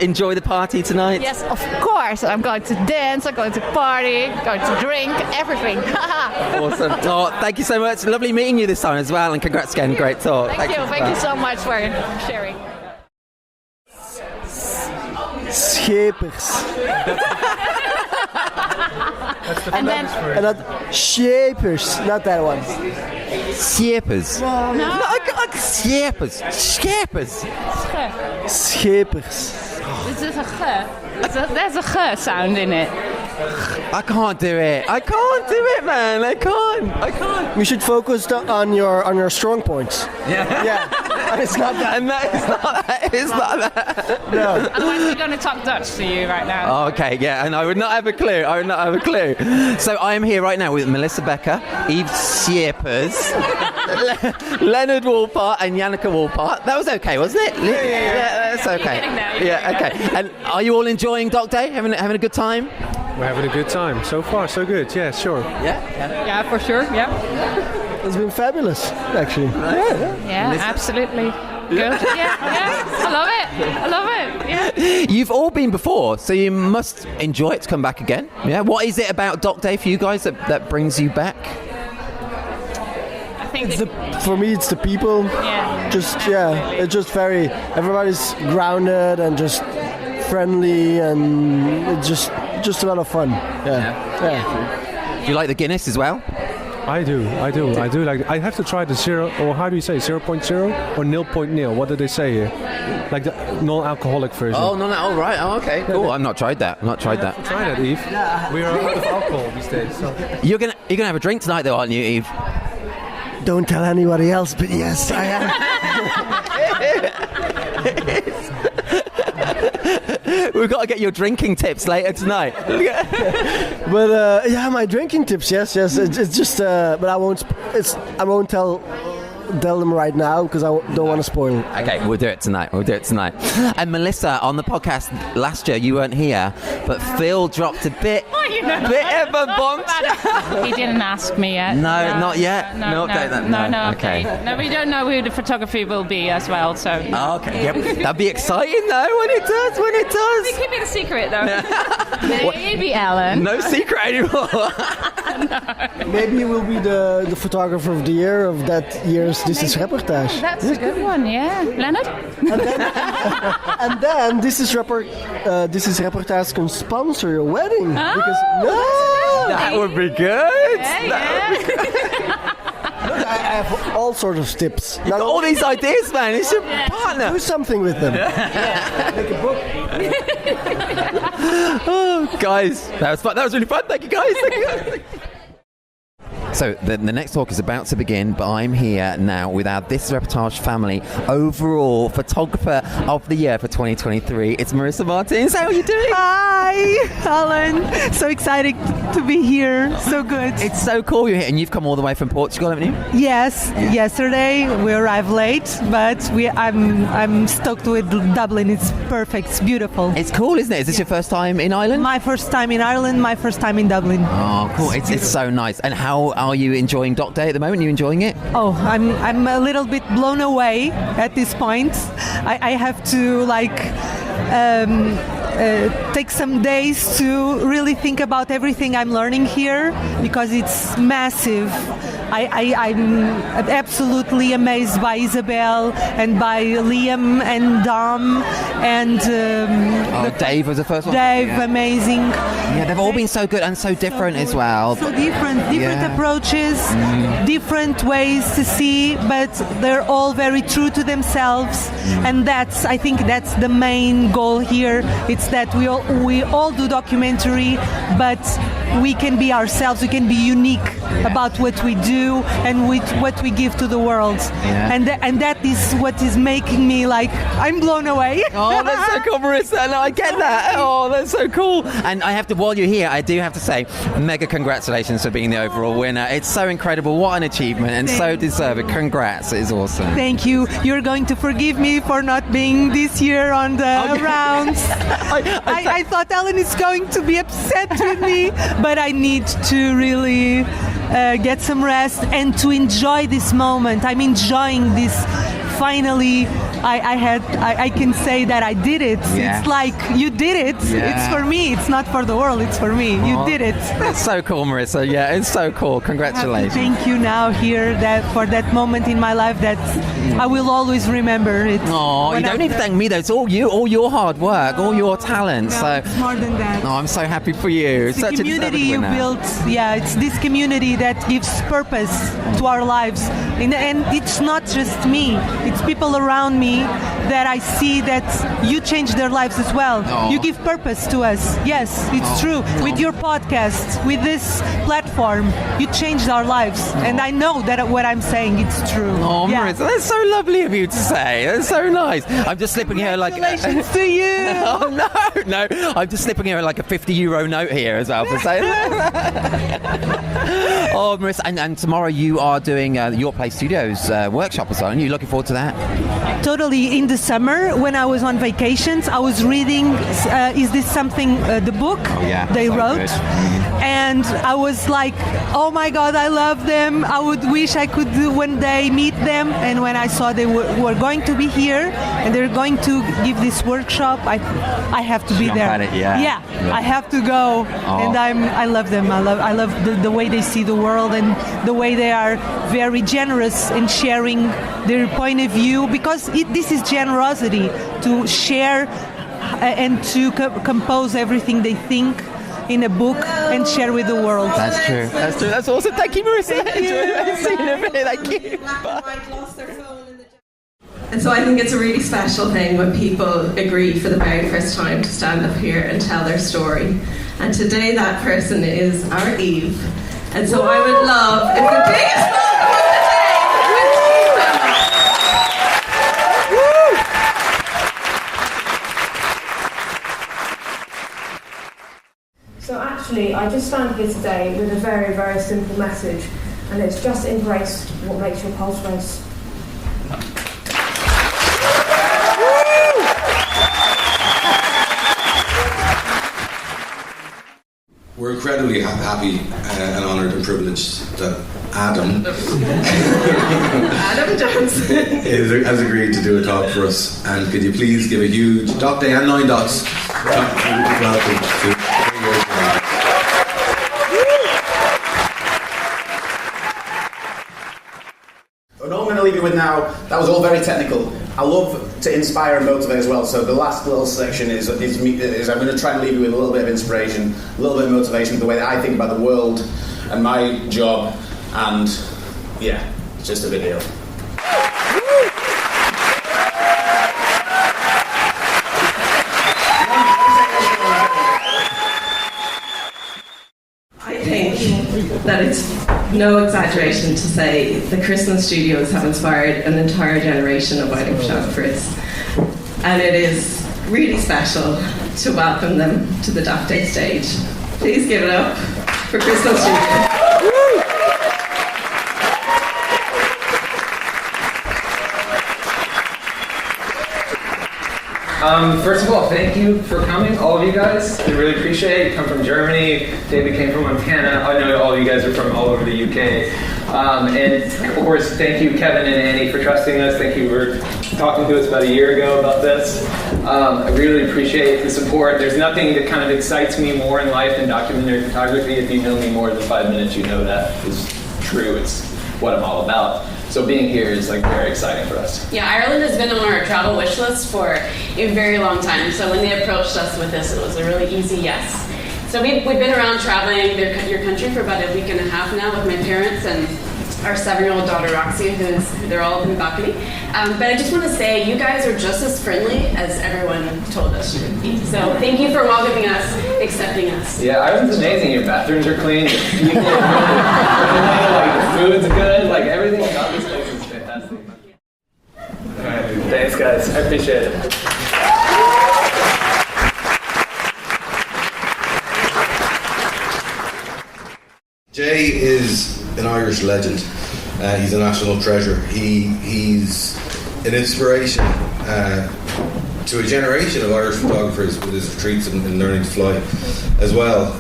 enjoy the party tonight. Yes, of course. I'm going to dance, I'm going to party, going to drink, everything. Awesome. Oh, thank you so much. Lovely meeting you this time as well, and congrats again. Great talk. Thank you so much for sharing. Schepers. And then Schepers, not that one. Schepers. No. Schepers. Schepers. Schepers. Is this a ge? There's a ge sound in it. I can't do it. I can't do it, man. I can't. We should focus on your strong points. Yeah. And it's not that. And that is not that. No. Otherwise, we're going to talk Dutch to you right now. Okay, yeah, and I would not have a clue. So I am here right now with Melissa Beckker, Yves Schepers, Leonard Walpot, and Janneke Walpot. That was okay, wasn't it? Yeah, that's okay. Yeah, okay. And are you all enjoying Doc Day? Having a good time? We're having a good time. So far, so good. Yeah, sure. Yeah, for sure. Yeah. It's been fabulous, actually. Yeah, absolutely. Good. Yeah. I love it. Yeah. You've all been before, so you must enjoy it to come back again. Yeah. What is it about Doc Day for you guys that brings you back? I think for me, it's the people. Yeah. It's just very. Everybody's grounded and just friendly, and it's just a lot of fun. Yeah. Do you like the Guinness as well? I do. Like, I have to try the 0, or how do you say 0.0 or 0.0? What do they say here? Like the non-alcoholic version. Oh, right. Oh, okay. Cool. I've not tried that. Try that, Yves. We are out of alcohol these days. So. You're gonna have a drink tonight, though, aren't you, Yves? Don't tell anybody else, but yes, I am. We've got to get your drinking tips later tonight. But my drinking tips, yes. It's just, but I won't tell them right now because I don't want to spoil it. Okay, we'll do it tonight. And Melissa, on the podcast last year, you weren't here, but Phil dropped a bit of a bombshell. He didn't ask me yet. No, not yet. No. Okay. No, we don't know who the photography will be as well. So. Oh, okay. Yep. That'd be exciting though when it does. We keep it a secret though. Maybe Ellen. No secret anymore. Maybe you will be the photographer of the year of that year's This Is Reportage. That's a good one, yeah. Leonard? And then This Is Reportage can sponsor your wedding. That would be good. Look, I have all sorts of tips. Got all these ideas, man. It's your partner. Do something with them. Make a book. Oh, guys, that was fun. That was really fun. Thank you, guys. So the next talk is about to begin, but I'm here now with our This Reportage family overall photographer of the year for 2023. It's Marissa Martins. How are you doing? Hi, Alan. So excited to be here. So good. It's so cool you're here, and you've come all the way from Portugal, haven't you? Yes. Yeah. Yesterday we arrived late, but I'm stoked with Dublin. It's perfect. It's beautiful. It's cool, isn't it? Is this your first time in Ireland? My first time in Ireland. My first time in Dublin. Oh, cool. It's so nice. And how are you enjoying Doc Day at the moment? Are you enjoying it? Oh, I'm a little bit blown away at this point. I have to take some days to really think about everything I'm learning here because it's massive. I'm absolutely amazed by Isabelle and by Liam and Dom and Dave was the first one. Dave, amazing. Yeah, they've all been so good and so different as well. So different approaches, different ways to see, but they're all very true to themselves, and I think that's the main goal here. It's that we all do documentary, but we can be ourselves. We can be unique about what we do and what we give to the world. Yeah. And that is what is making me I'm blown away. Oh, that's so cool, Marissa. No, I get that. Oh, that's so cool. And while you're here, I do have to say, mega congratulations for being the overall winner. It's so incredible. What an achievement, and so deserved. Congrats. It's awesome. Thank you. You're going to forgive me for not being this year on the rounds. I thought Ellen is going to be upset with me, but I need to really get some rest and to enjoy this moment. I'm enjoying this finally I can say that I did it. Yeah. It's like you did it. Yeah. It's for me. It's not for the world. It's for me. You did it. That's so cool, Marissa. Yeah, it's so cool. Congratulations. Thank you now here for that moment in my life that I will always remember it. Oh, you don't need to thank me though. It's all you, all your hard work, all your talent. No, so it's more than that. Oh, I'm so happy for you. It's the community you built. Yeah, it's this community that gives purpose to our lives. And it's not just me. It's people around me that I see that you change their lives as well. Oh. You give purpose to us. Yes, it's true. With your podcast, with this platform, you changed our lives. And I know that what I'm saying, it's true. Oh, yeah. Marissa, that's so lovely of you to say. That's so nice. I'm just slipping here like... Congratulations to you. Oh, no. I'm just slipping here like a €50 note here as well for saying that. Oh, Marissa, and tomorrow you are doing Your Play Studios workshop or so, and you looking forward to that? Totally. In the summer, when I was on vacations, I was reading Is This Something, the book they wrote. Good. And I was like, oh my God, I love them. I would wish I could one day meet them. And when I saw they were going to be here and they're going to give this workshop, I have to be there. Yeah, I have to go. And I love them. I love the way they see the world and the way they are very generous in sharing their point of view, because this is generosity, to share and to compose everything they think in a book and share with the world. That's true. That's awesome. Thank you, Marissa. Thank you. Thank you. And so I think it's a really special thing when people agree for the very first time to stand up here and tell their story. And today that person is our Yves. And so I would love, if the biggest welcome of the day with So actually, I just stand here today with a very, very simple message, and it's just embrace what makes your pulse race. We're incredibly happy and honoured and privileged that Adam Johnson has agreed to do a talk for us. And could you please give a huge Doc Day and 9 dots welcome to What I'm going to leave you with now, that was all very technical. I love to inspire and motivate as well, so the last little section is I'm going to try and leave you with a little bit of inspiration, a little bit of motivation, the way that I think about the world and my job, and yeah, it's just a video. I think that it's no exaggeration to say the Christmas Studios have inspired an entire generation of wedding photographers, and it is really special to welcome them to the Doc Day stage. Please give it up for Christmas Studios. First of all, thank you for coming, all of you guys. I really appreciate it. You come from Germany. David came from Montana. I know all you guys are from all over the UK. And of course, thank you, Kevin and Annie, for trusting us. Thank you for talking to us about a year ago about this. I really appreciate the support. There's nothing that kind of excites me more in life than documentary photography. If you know me more than 5 minutes, you know that is true. It's what I'm all about. So being here is like very exciting for us. Yeah, Ireland has been on our travel wish list for a very long time. So when they approached us with this, it was a really easy yes. So we've been around traveling your country for about a week and a half now with my parents and our 7-year-old daughter Roxy, they're all up in the balcony. But I just want to say, you guys are just as friendly as everyone told us you would be. So thank you for welcoming us, accepting us. Yeah, Ireland's amazing. Your bathrooms are clean. Your people are like the food's good. Like everything about this place is fantastic. All right, thanks, guys. I appreciate it. Jay is an Irish legend. He's a national treasure. He's an inspiration to a generation of Irish photographers with his retreats and learning to fly as well.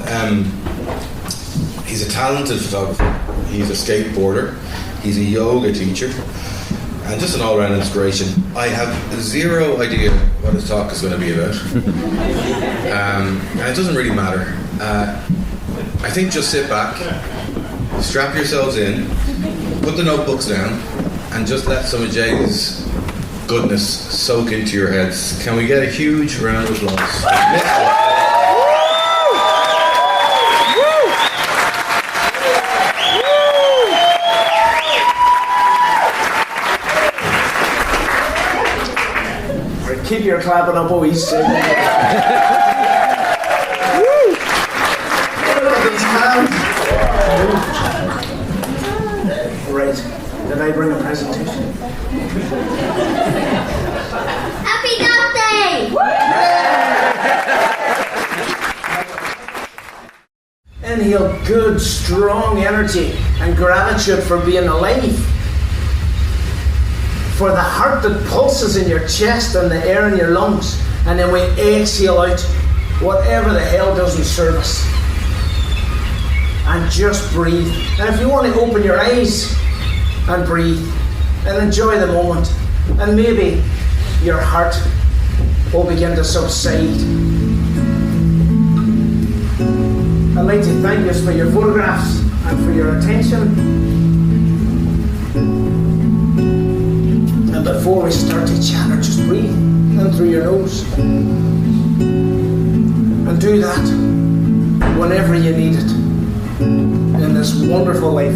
He's a talented photographer. He's a skateboarder. He's a yoga teacher. and just an all-round inspiration. I have zero idea what his talk is going to be about, and it doesn't really matter. I think just sit back, strap yourselves in, put the notebooks down, and just let some of Jay's goodness soak into your heads. Can we get a huge round of applause? Keep your clapping up, boys. Look at these hands. Right. Did I bring a presentation? Happy Dog Day! Inhale good, strong energy and gratitude for being alive. For the heart that pulses in your chest and the air in your lungs. And then we exhale out whatever the hell doesn't serve us. And just breathe. And if you want to open your eyes and breathe and enjoy the moment, and maybe your heart will begin to subside. I'd like to thank you for your photographs and for your attention. And before we start to chatter, just breathe in through your nose. And do that whenever you need it in this wonderful life.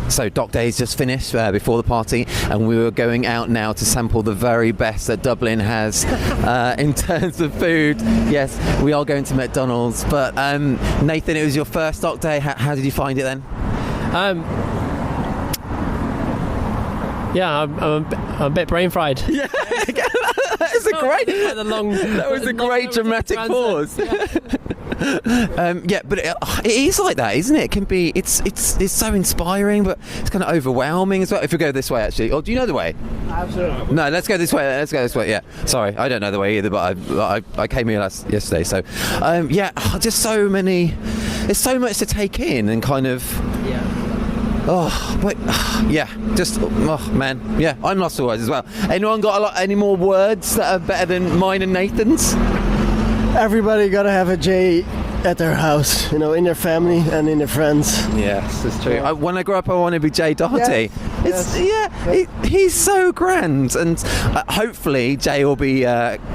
So Doc Day's just finished before the party, and we were going out now to sample the very best that Dublin has in terms of food. Yes, we are going to McDonald's, but Nathan, it was your first Doc Day. How did you find it then? Yeah, I'm a bit brain fried. Yeah, that was a great dramatic pause. Yeah, but it is like that, isn't it? It can be. It's so inspiring, but it's kind of overwhelming as well. If we go this way, actually, or do you know the way? Absolutely. No, let's go this way. Yeah. Sorry, I don't know the way either, but I came here yesterday, so yeah, just so many. There's so much to take in, and kind of. Yeah. Oh, but yeah, just man, yeah, I'm lost for words as well. Anyone got any more words that are better than mine and Nathan's? Everybody gotta have a J at their house, in their family and in their friends. Yes, that's true. When I grow up, I want to be Jay Doherty. He's so grand, and hopefully Jay will be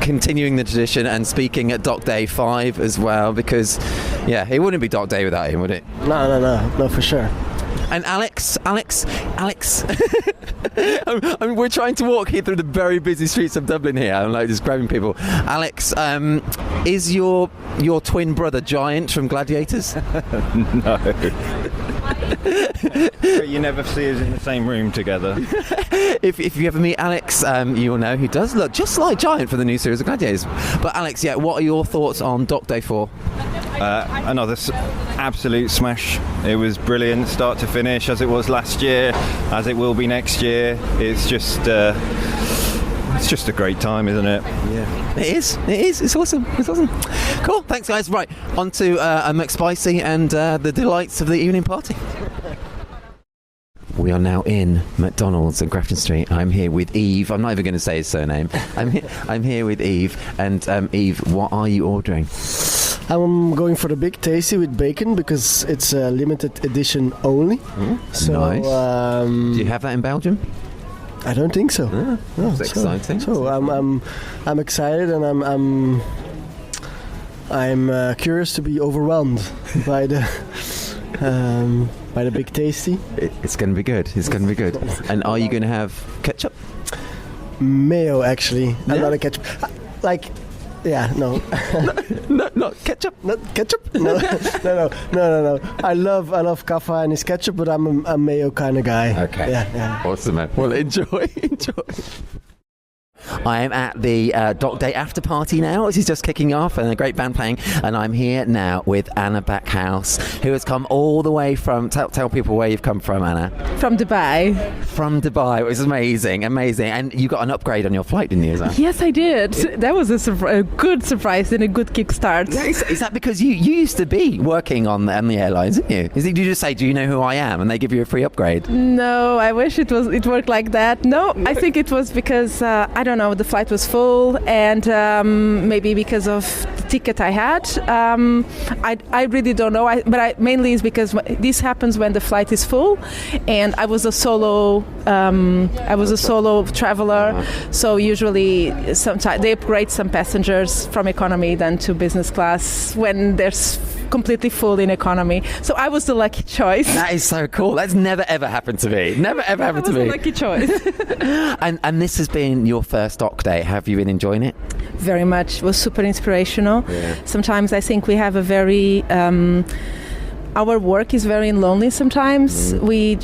continuing the tradition and speaking at Doc Day 5 as well, because yeah, it wouldn't be Doc Day without him, would it? No, for sure. And Alex. We're trying to walk here through the very busy streets of Dublin here. I'm like just grabbing people. Alex, is your twin brother Giant from Gladiators? No. You never see us in the same room together. If you ever meet Alex, you will know he does look just like Giant for the new series of Gladiators. But Alex, yeah, what are your thoughts on Doc Day 4? Another absolute smash. It was brilliant, start to finish, as it was last year, as it will be next year. It's just a great time, isn't it? Yeah, it is. It's awesome. Cool. Thanks, guys. Right, on to a McSpicy and the delights of the evening party. We are now in McDonald's at Grafton Street. I'm here with Yves. I'm not even going to say his surname. I'm here with Yves. And Yves, what are you ordering? I'm going for the Big Tasty with bacon because it's a limited edition only. So, nice. Do you have that in Belgium? I don't think so. That's exciting. So I'm excited, and I'm curious to be overwhelmed by the Big Tasty. It's going to be good. And are you going to have ketchup? Mayo, actually. Yeah? I'm not a ketchup. Yeah, no. Not ketchup. Not ketchup? No. I love kaffa and his ketchup, but I'm a mayo kind of guy. Okay. Yeah. Awesome, man. Well, enjoy. I am at the Dock Day after party now, which is just kicking off, and a great band playing. And I'm here now with Anna Backhouse, who has come all the way from. Tell people where you've come from, Anna. From Dubai. From Dubai, it was amazing. And you got an upgrade on your flight, didn't you? Yes, I did. That was a good surprise and a good kickstart. Yeah, is that because you used to be working on the airlines, didn't you? Did you just say, "Do you know who I am?" and they give you a free upgrade? No, I wish it worked like that. No, I think it was because I don't know, the flight was full, and maybe because of the ticket I had. I really don't know. But mainly is because this happens when the flight is full, and I was a solo traveler. So usually, sometimes they upgrade some passengers from economy then to business class when there's completely full in economy. So I was the lucky choice. That is so cool. That's never ever happened to me. Never ever happened to me. I was the lucky choice. and this has been your first Dock Day. Have you been enjoying it? Very much. It was super inspirational. Yeah. Sometimes I think we have a very our work is very lonely sometimes. We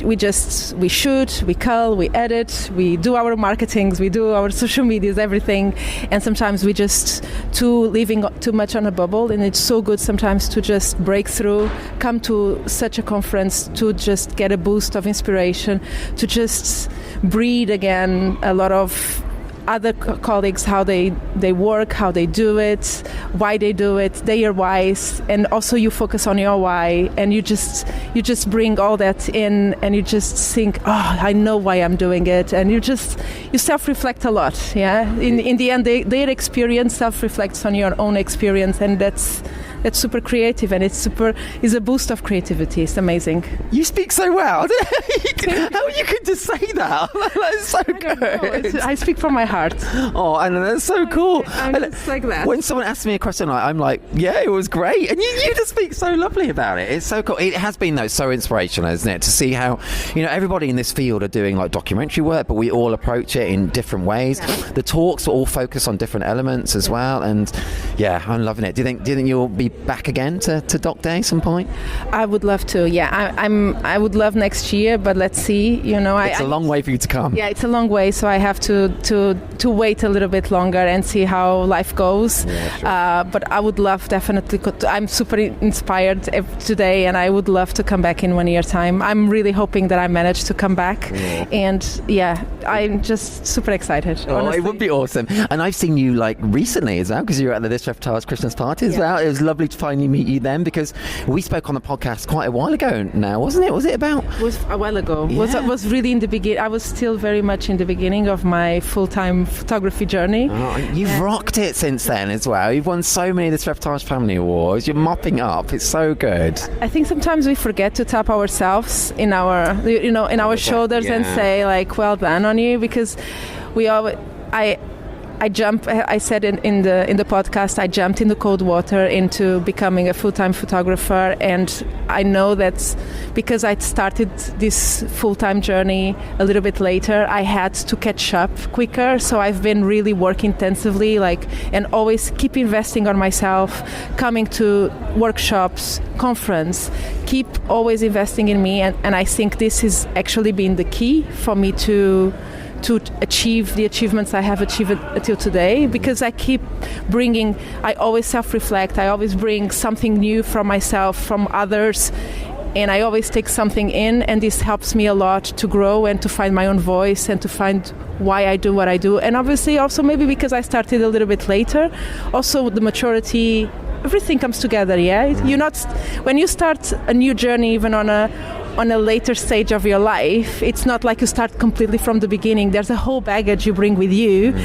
shoot, we cull, we edit, we do our marketings, we do our social medias, everything. And sometimes we just living too much on a bubble, and it's so good sometimes to just break through, come to such a conference to just get a boost of inspiration, to just breathe again a lot of other colleagues, how they work, how they do it, why they do it, their whys, and also you focus on your why, and you just bring all that in, and you just think, oh, I know why I'm doing it, and you self-reflect a lot. Yeah, in the end, their experience self-reflects on your own experience, and that's super creative, and it's a boost of creativity. It's amazing. You speak so well. How you could just say that? That's so good. I speak from my heart. Oh, and that's so cool. I'm just like that. When someone asks me a question, I'm like, yeah, it was great, and you just speak so lovely about it. It's so cool. It has been though so inspirational, isn't it, to see how everybody in this field are doing like documentary work, but we all approach it in different ways. Yeah. The talks all focus on different elements as well, and yeah, I'm loving it. Do you think you'll be back again to Dock Day some point? I would love to. Yeah, I would love next year, but let's see. It's a long way for you to come. Yeah, it's a long way, so I have to wait a little bit longer and see how life goes. Yeah, sure. But I would love definitely. I'm super inspired today, and I would love to come back in 1 year time. I'm really hoping that I manage to come back, and yeah, I'm just super excited. Oh, honestly. It would be awesome. And I've seen you like recently as well, because you were at the This Reportage Christmas party as well. It was lovely to finally meet you then, because we spoke on the podcast quite a while ago now, wasn't it? Was it about? It was a while ago. Yeah. Was really in the beginning. I was still very much in the beginning of my full-time photography journey. Oh, you've rocked it since then as well. You've won so many of the Reportage Family Awards. You're mopping up. It's so good. I think sometimes we forget to tap ourselves in our shoulders and say like, well done on you, because we always. I said in the podcast, I jumped in the cold water into becoming a full-time photographer, and I know that because I started this full-time journey a little bit later, I had to catch up quicker. So I've been really working intensively, and always keep investing on myself, coming to workshops, conference, keep always investing in me, and I think this has actually been the key for me to achieve the achievements I have achieved until today, because I always self-reflect, I always bring something new from myself, from others, and I always take something in, and this helps me a lot to grow and to find my own voice and to find why I do what I do. And obviously also maybe because I started a little bit later, also the maturity, everything comes together, yeah? When you start a new journey, even on a later stage of your life, it's not like you start completely from the beginning. There's a whole baggage you bring with you,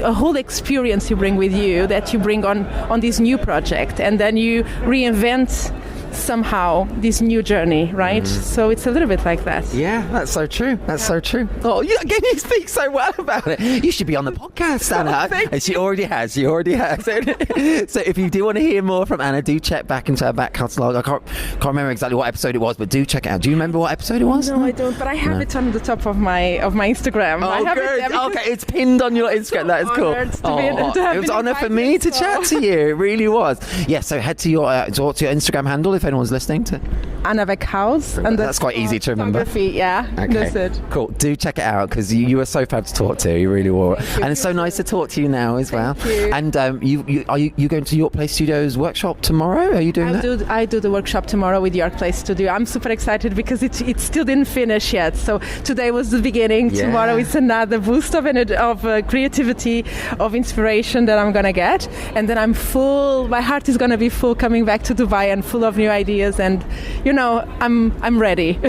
a whole experience you bring with you that you bring on this new project, and then you reinvent somehow this new journey, right? So it's a little bit like that. Yeah, that's so true. So true. Oh, again, you speak so well about it. You should be on the podcast, Anna. And she already has. So if you do want to hear more from Anna, do check back into her back catalogue. I can't remember exactly what episode it was, but do check it out. Do you remember what episode it was? No, I don't, but I have it on the top of my Instagram. Oh, good. Okay, it's pinned on your Instagram. That is cool. It was an honour for me to chat to you. It really was. Yeah, so head to your Instagram handle if anyone's listening to. Anna House. And that's quite easy to remember. Yeah, okay. That's it. Cool. Do check it out because you were so fab to talk to. You really were. And it's so nice to talk to you now as well. You. And are you going to York Place Studios workshop tomorrow? Are you doing that? I do the workshop tomorrow with York Place Studio. I'm super excited because it still didn't finish yet. So today was the beginning. Yeah. Tomorrow it's another boost of creativity, of inspiration that I'm gonna get, and then I'm full. My heart is gonna be full coming back to Dubai and full of new ideas. And I'm ready.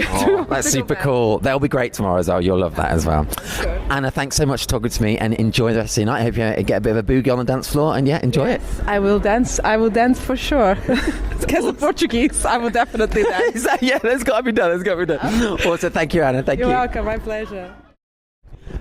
That's super cool. That'll be great tomorrow as well. You'll love that as well. Sure. Anna, thanks so much for talking to me, and enjoy the rest of your night. I hope you get a bit of a boogie on the dance floor, and enjoy it. I will dance for sure. Because of Portuguese, I will definitely dance. That's got to be done. Also, thank you, Anna. Thank you. You're welcome. My pleasure.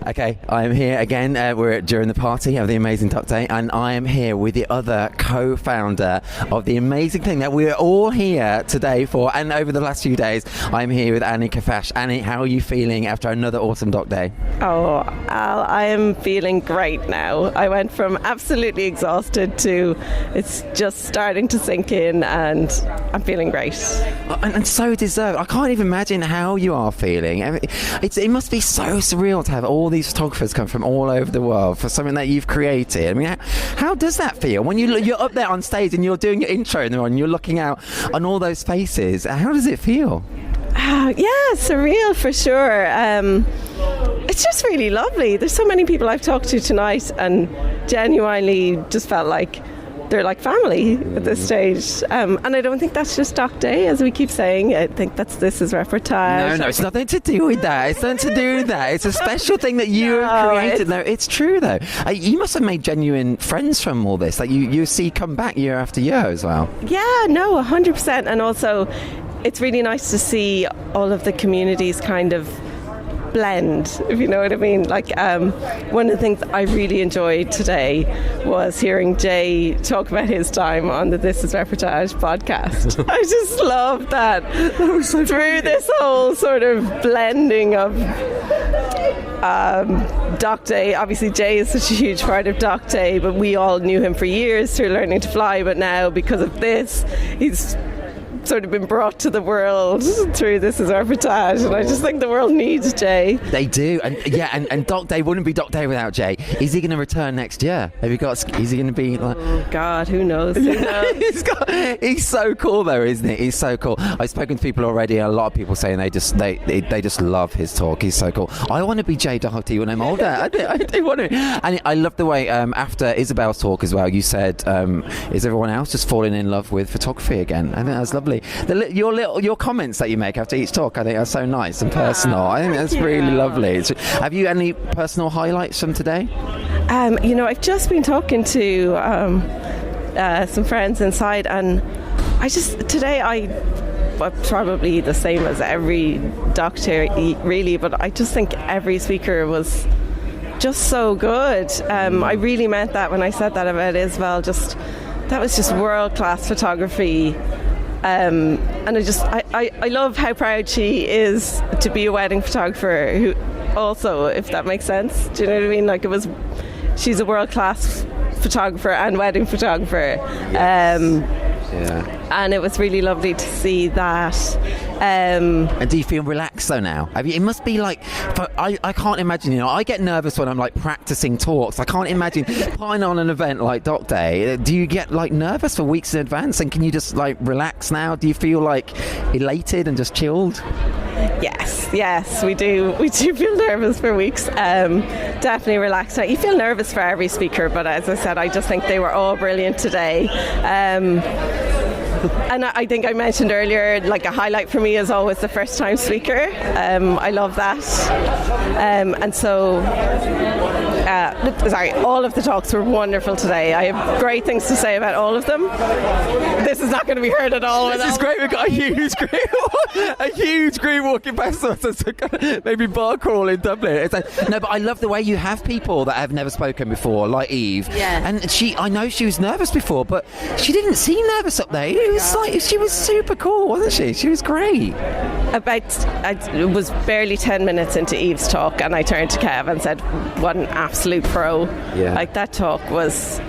Okay, I am here again. We're during the party of the Amazing Duck Day, and I am here with the other co-founder of the amazing thing that we're all here today for, and over the last few days. I'm here with Annie Kevin Kheffache. Annie, how are you feeling after another awesome Duck Day? Oh, Al, I am feeling great now. I went from absolutely exhausted to it's just starting to sink in, and I'm feeling great. And so deserved. I can't even imagine how you are feeling. I mean, it must be so surreal to have all these photographers come from all over the world for something that you've created. I mean, how does that feel when you're up there on stage and you're doing your intro and you're looking out on all those faces? How does it feel? Yeah, surreal for sure. It's just really lovely. There's so many people I've talked to tonight and genuinely just felt like they're like family at this stage. And I don't think that's just Doc Day, as we keep saying. I think this is Reportage. No, it's nothing to do with that. It's nothing to do with that. It's a special thing that you have created. No, it's true, though. You must have made genuine friends from all this. Like you see come back year after year as well. Yeah, no, 100%. And also, it's really nice to see all of the communities kind of blend, if you know what I mean. Like one of the things I really enjoyed today was hearing Jay talk about his time on the This Is Reportage podcast. I just love that was so through this whole sort of blending of Doc Day. Obviously Jay is such a huge part of Doc Day, but we all knew him for years through Learning to Fly, but now because of this he's sort of been brought to the world through This Is Reportage, and I just think the world needs Jay. They do, and Doc Day wouldn't be Doc Day without Jay. Is he going to return next year? Is he going to be like? Oh God, who knows? He's so cool though, isn't he? He's so cool. I've spoken to people already. A lot of people saying they just love his talk. He's so cool. I want to be Jay Doherty when I'm older. I do want to. And I love the way after Isabelle's talk as well, you said, is everyone else just falling in love with photography again? I think that's lovely. Your comments that you make after each talk, I think are so nice and personal. I think that's really lovely. Have you any personal highlights from today? I've just been talking to some friends inside, and I'm probably the same as every doctor really, but I just think every speaker was just so good. I really meant that when I said that about Isabelle. That was just world-class photography. And I love how proud she is to be a wedding photographer who also, if that makes sense, do you know what I mean? Like she's a world-class photographer and wedding photographer. And it was really lovely to see that. And do you feel relaxed though now? It must be like, I can't imagine, I get nervous when I'm like practicing talks. I can't imagine putting on an event like Doc Day. Do you get like nervous for weeks in advance, and can you just like relax now? Do you feel like elated and just chilled? Yes, we do. We do feel nervous for weeks. Definitely relaxed. You feel nervous for every speaker, but as I said, I just think they were all brilliant today. And I think I mentioned earlier, like a highlight for me is always the first time speaker. I love that. And so all of the talks were wonderful today. I have great things to say about all of them. This is not going to be heard at all. This is great. We've got a huge group walking past us. It's maybe bar crawl in Dublin. No, but I love the way you have people that have never spoken before, like Yves. Yeah. And I know she was nervous before, but she didn't seem nervous up there. It was like she was super cool, wasn't she? She was great. It was barely 10 minutes into Yves' talk, and I turned to Kev and said, what an absolute pro. Yeah. Like, that talk was,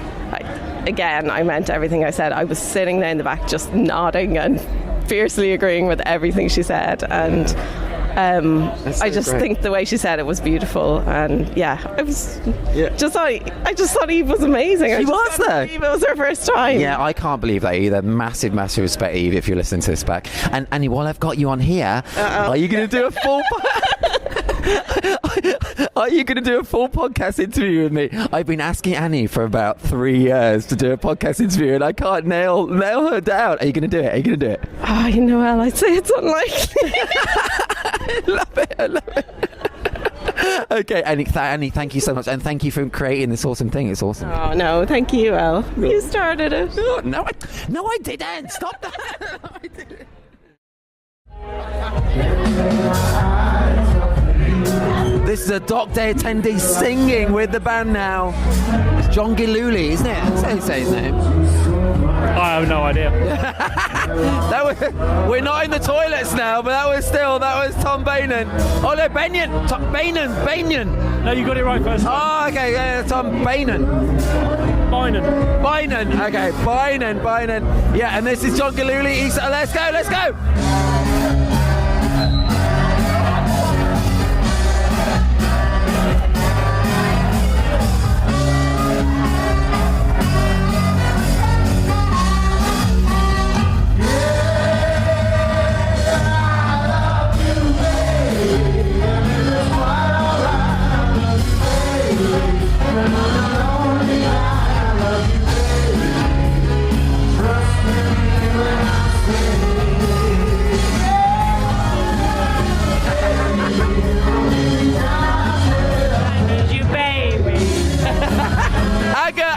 again, I meant everything I said. I was sitting there in the back just nodding and fiercely agreeing with everything she said, and so I just great. think the way she said it was beautiful, and I just thought Yves was amazing. She was there. It was her first time. Yeah, I can't believe that either. Massive respect, Yves, if you're listening to this back. And Annie, while I've got you on here, are you going to do a full? Are you going to do a full podcast interview with me? I've been asking Annie for about 3 years to do a podcast interview, and I can't nail her down. Are you going to do it? Oh, Al, I'd say it's unlikely. I love it. Okay, Annie, thank you so much, and thank you for creating this awesome thing. It's awesome. Oh no, thank you, Al. You started it. Oh, no, I didn't. Stop that. No, I didn't. This is a Doc Day attendee singing with the band now. It's John Giluli, isn't it? That's how you say his name. I have no idea. We're not in the toilets now, but that was Tom Benyon. Oh no, Benyon. No, you got it right first. Oh, okay, yeah, Tom Benyon. Bynon. Okay, Bynon. Yeah, and this is John Giluli. Let's go.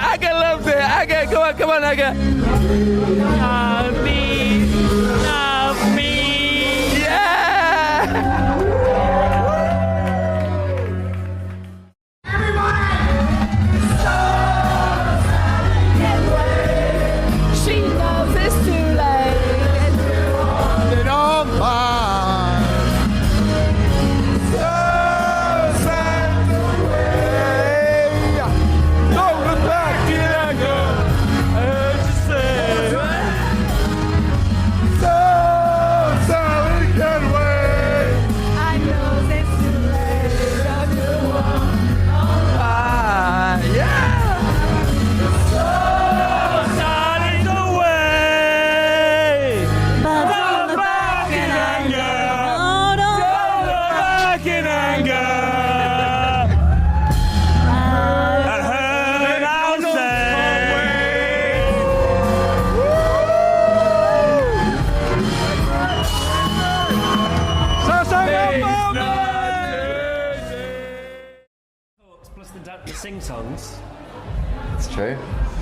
Aga loves it. Aga, come on, Aga. Love me. Yeah. She knows it's too late. Get on by. So send away. Don't look back in anger. Heard you say. So it can wait. I know it's too late. Don't you want? Yeah. The sing songs. It's true.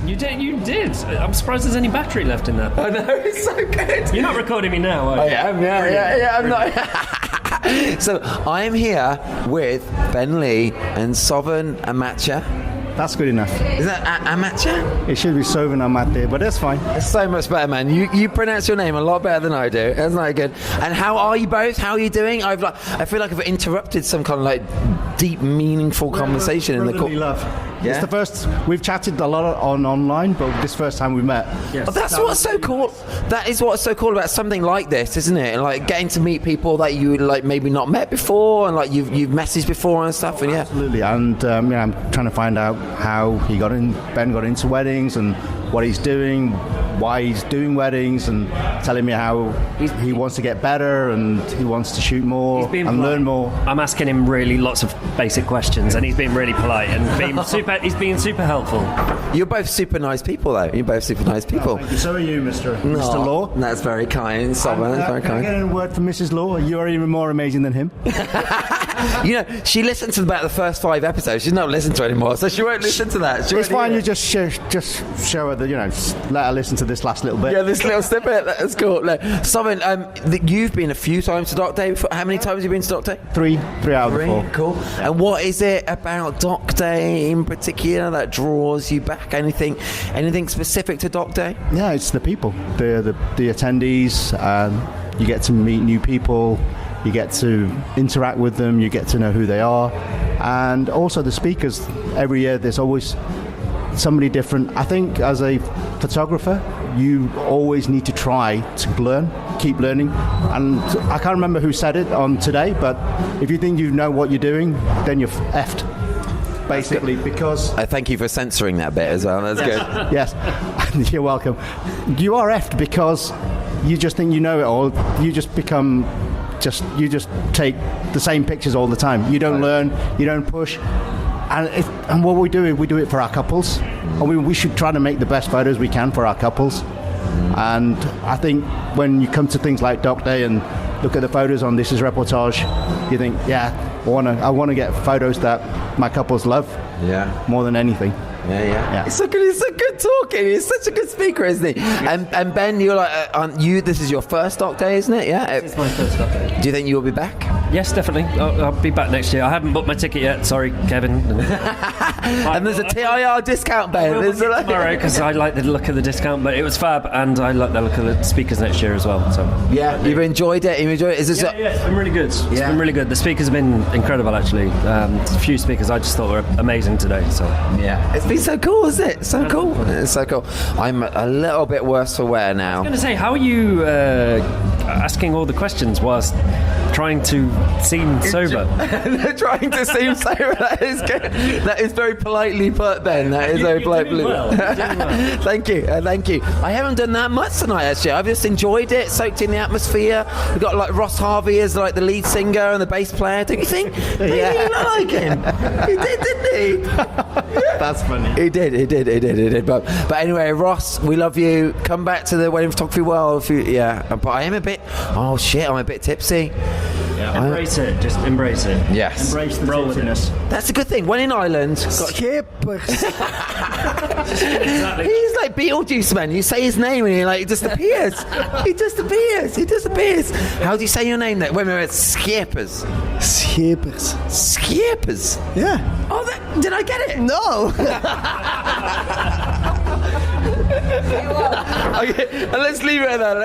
You did. I'm surprised there's any battery left in that. I know, it's so good. You're not recording me now, are you? I am, yeah, I'm not. So I'm here with Ben Lee and Sovan Amacha. That's good enough. Is that Amacha? It should be Sovan Amate, but that's fine. It's so much better, man. You pronounce your name a lot better than I do. That's not good. And how are you both? How are you doing? I feel like I've interrupted some kind of like deep, meaningful conversation in the brotherly love. Yeah? It's the first. We've chatted a lot online, but this first time we met. Yes. Oh, that's what's so cool. That is what's so cool about something like this, isn't it? And like getting to meet people that you like maybe not met before, and like you've messaged before and stuff. And yeah, absolutely. And I'm trying to find out how Ben got into weddings and what he's doing, why he's doing weddings, and telling me how he wants to get better and he wants to shoot more and learn more. I'm asking him really lots of basic questions, and he's been really polite and he's been super helpful. You're both super nice people, though. You're both super nice people. Thank you. So are you, Mr. Law. That's very kind. Someone, that's very kind. Can I get a word from Mrs. Law? You are even more amazing than him. You know, she listened to about the first 5 episodes. She's not listened to it anymore, so she won't listen to that. It's fine. You just show her that, let her listen to this last little bit. Yeah, this little snippet. That's cool. Someone, you've been a few times to Doc Day. How many times have you been to Doc Day? 3 out of 4. Cool. And what is it about Doc Day in particular that draws you back? Anything specific to Doc Day? Yeah, it's the people, the attendees. You get to meet new people. You get to interact with them. You get to know who they are, and also the speakers. Every year, there's always somebody different. I think as a photographer, you always need to try to learn keep learning. And I can't remember who said it on today, but if you think you know what you're doing, then you're effed. Basically, because... thank you for censoring that bit as well. That's good. Yes, you're welcome. You are effed because you just think you know it all. You just become... you just take the same pictures all the time. You don't learn, you don't push. And what we do it for our couples. And we should try to make the best photos we can for our couples. And I think when you come to things like Doc Day and look at the photos on This Is Reportage, you think, I want to get photos that my couples love more than anything. Yeah. It's so good talking. He's such a good speaker, isn't he? And Ben, you're like, this is your first Doc Day, isn't it? Yeah. It's my first Doc Day. Do you think you will be back? Yes, definitely. I'll be back next year. I haven't booked my ticket yet. Sorry, Kevin. And there's a TIR discount, Ben. We'll book it tomorrow because I like the look of the discount, but it was fab, and I like the look of the speakers next year as well. So you've enjoyed it. Is this? It's been really good. It's been really good. The speakers have been incredible, actually. A few speakers I just thought were amazing today. So it's been so cool, isn't it? So cool. It's so cool. I'm a little bit worse for wear now. I was going to say, how are you asking all the questions whilst trying to seem sober? Trying to seem sober. That is good. That is very politely put, Ben. That is very politely. Well. Thank you. I haven't done that much tonight, actually. I've just enjoyed it, soaked in the atmosphere. We've got like Ross Harvey as like the lead singer and the bass player. Don't you think? Yeah. He looked like him. He did, didn't he? That's funny. He did. But anyway, Ross, we love you. Come back to the wedding photography world. But I am a bit. Oh shit! I'm a bit tipsy. Yeah. Embrace it. Just embrace it. Yes. Embrace the rolliness. That's a good thing. When in Ireland, Schepers. Exactly. He's like Beetlejuice, man. You say his name and he disappears. He disappears. How do you say your name there? Wait a minute. Schepers. Yeah. Oh, did I get it? No. Okay, let's leave it at that.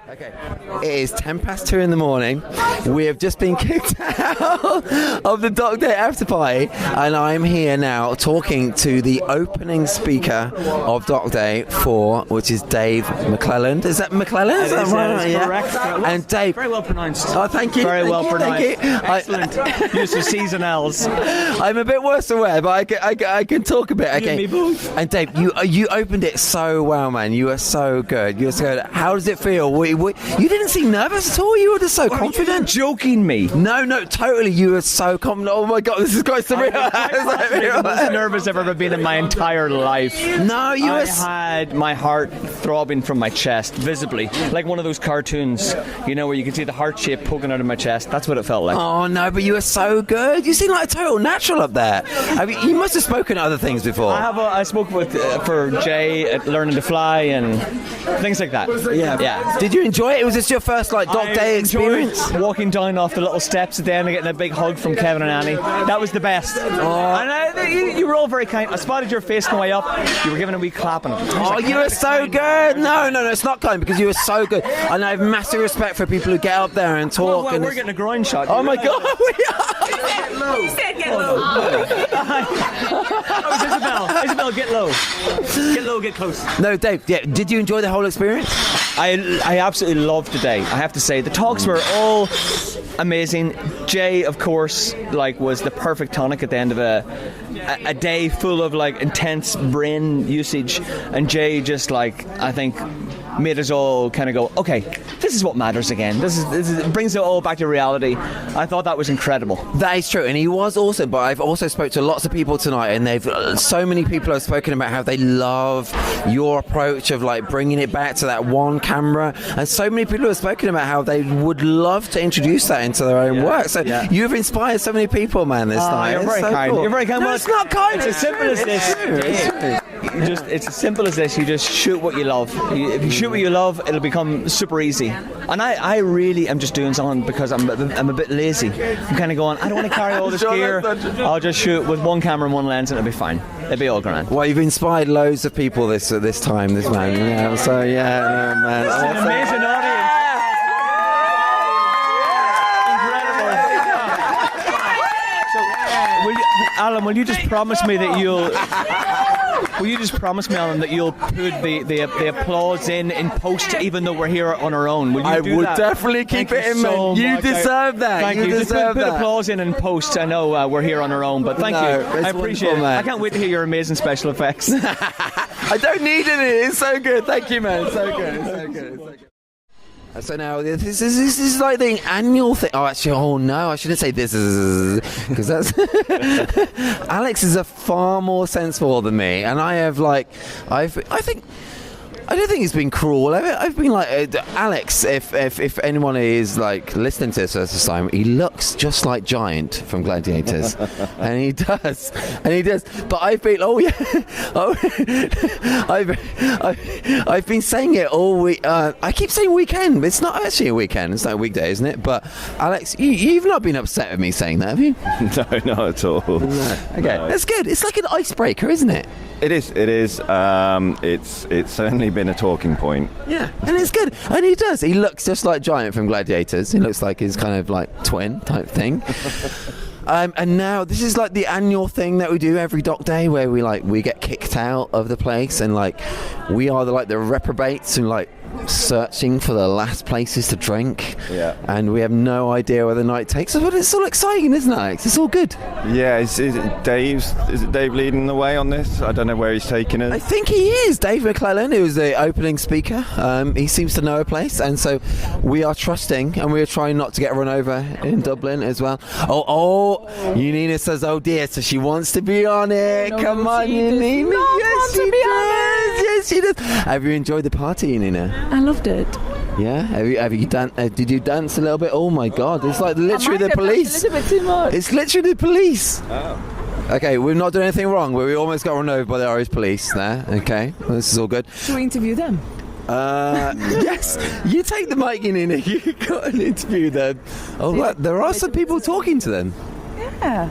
Okay, it is 2:10 in the morning. We have just been kicked out of the Doc Day after party, and I'm here now talking to the opening speaker of Doc Day 4, which is Dave McClelland. Is that McClelland? Is that right? Correct. And Dave, very well pronounced. Oh, thank you. Very well pronounced. Thank you. Excellent. Use of C's and L's. I'm a bit worse aware, but I can talk a bit. Okay. Me both. And Dave, you opened it so well, man. You were so good. How does it feel? You didn't seem nervous at all. You were just so confident. Joking me? No, totally. You were so confident. Oh my god, this is quite surreal. The most nervous I've ever been in my entire life. No, I had my heart throbbing from my chest, visibly, like one of those cartoons, where you can see the heart shape poking out of my chest. That's what it felt like. Oh no, but you were so good. You seem like a total natural up there. I mean, you must have spoken at other things before. I spoke for Jay at Learning to Fly and things like that. Yeah. Did you enjoy it? Was this your first Doc Day experience? Walking down off the little steps at the end and getting a big hug from Kevin and Annie. That was the best. And you were all very kind. I spotted your face on the way up. You were giving a wee clap. You were so good. No, it's not kind because you were so good. And I have massive respect for people who get up there and talk. Well, we're getting a groin shot. Oh my god. He said get low. Oh, Isabelle, get low. Get low, get close. No, Dave, did you enjoy the whole experience? I absolutely loved the day. I have to say, the talks were all amazing. Jay, of course, was the perfect tonic at the end of a day full of intense brain usage, and Jay just I think made us all kind of go, okay, this is what matters again. This brings it all back to reality. I thought that was incredible. That is true, and he was also. But I've also spoke to lots of people tonight, and so many people have spoken about how they love your approach of bringing it back to that one camera, and so many people have spoken about how they would love to introduce that into their own work. So you've inspired so many people, man. This night. You're very kind. Cool. You're very kind. No, it's not kind. It's as simple as this. It's as simple as this. You just shoot what you love. If you shoot what you love, it'll become super easy. And I really am just doing something because I'm a bit lazy. I'm kind of going, I don't want to carry all this gear. I'll just shoot with one camera and one lens and it'll be fine. It'll be all grand. Well, you've inspired loads of people this time, this man. Yeah, so man. It's an amazing audience. Alan, will you just promise me that you'll will you just promise me, Alan, that you'll put the applause in post, even though we're here on our own? Will you I do would that? definitely keep it in, man. You deserve that. Thank you. Just put applause in post. I know we're here on our own, but thank you. I appreciate it. I can't wait to hear your amazing special effects. I don't need any. It's so good. Thank you, man. So good. It's so good. It's so good. So now this is like the annual thing. Oh, actually, no, I shouldn't say this because that's Alex is a far more sensible than me, and I have I don't think it's been cruel. I've been like Alex. If anyone is like listening to this at this time, he looks just like Giant from Gladiators, and he does. But I've been I've been saying it all week. I keep saying weekend, but it's not actually a weekend. It's not a weekday, isn't it? But Alex, you've not been upset with me saying that, have you? No, not at all. No. Okay, that's good. It's like an icebreaker, isn't it? It is. It's certainly been a talking point. Yeah, and it's good. And he does. He looks just like Giant from Gladiators. He looks like his kind of like twin type thing. And now this is like the annual thing that we do every dock day, where we get kicked out of the place, and like we are the reprobates who like searching for the last places to drink. Yeah. And we have no idea where the night takes us, but it's all exciting, isn't it, Alex? It's all good. Yeah, is it Dave leading the way on this? I don't know where he's taking us. I think he is. Dave McClellan, who was the opening speaker. He seems to know a place, and so we are trusting, and we are trying not to get run over in Dublin as well. Janina says, oh dear, so she wants to be on it. Come on, Janina. Yes, she does. Have you enjoyed the party, Janina? I loved it. Yeah? Have you done? Did you dance a little bit? Oh my God! It's like literally the police. A little bit too much. It's literally the police. Oh. Okay, we've not done anything wrong. We almost got run over by the Irish police there. Okay, well, this is all good. Should we interview them? Yes, you take the mic in, Nina. You got an interview them. Oh, look, there are some people talking to them. Yeah.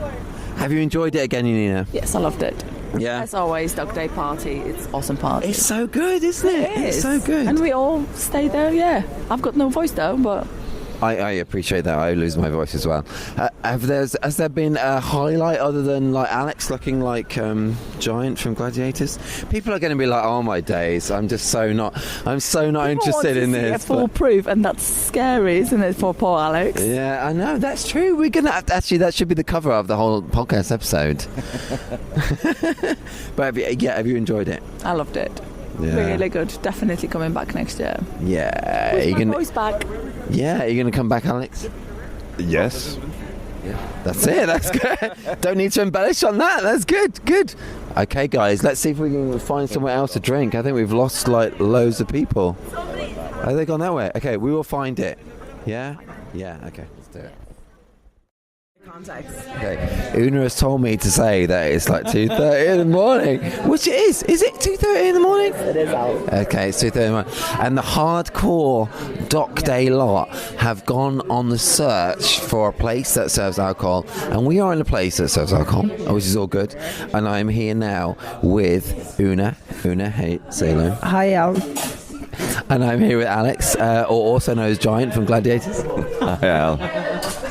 Have you enjoyed it again, Nina? Yes, I loved it. Yeah. As always, Dog Day party. It's awesome party. It's so good, isn't it? It's so good. And we all stayed there. Yeah. I've got no voice though, but. I appreciate that. I lose my voice as well. Has there been a highlight other than like Alex looking like Giant from Gladiators? People are going to be like, "Oh my days! I'm so not interested in this." Full proof, and that's scary, isn't it, for poor Alex? Yeah, I know. That's true. We're gonna actually that should be the cover of the whole podcast episode. But have you enjoyed it? I loved it. Yeah. Really good. Definitely coming back next year. Yeah. With my voice back. Yeah. Are you going to come back, Alex? Yes. Yeah. That's it. That's good. Don't need to embellish on that. That's good. Good. Okay, guys. Let's see if we can find somewhere else to drink. I think we've lost like loads of people. Have they gone that way? Okay, we will find it. Yeah. Yeah. Okay. Let's do it. Okay. Una has told me to say that it's like 2:30 in the morning, which it is. Is it 2:30 in the morning? It is out. Okay, it's 2:30 in the morning. And the hardcore dock day lot have gone on the search for a place that serves alcohol, and we are in a place that serves alcohol, which is all good. And I'm here now with Una. Una, hey, say hello. Hi, Al. And I'm here with Alex, or also known as Giant from Gladiators. Hi, Al.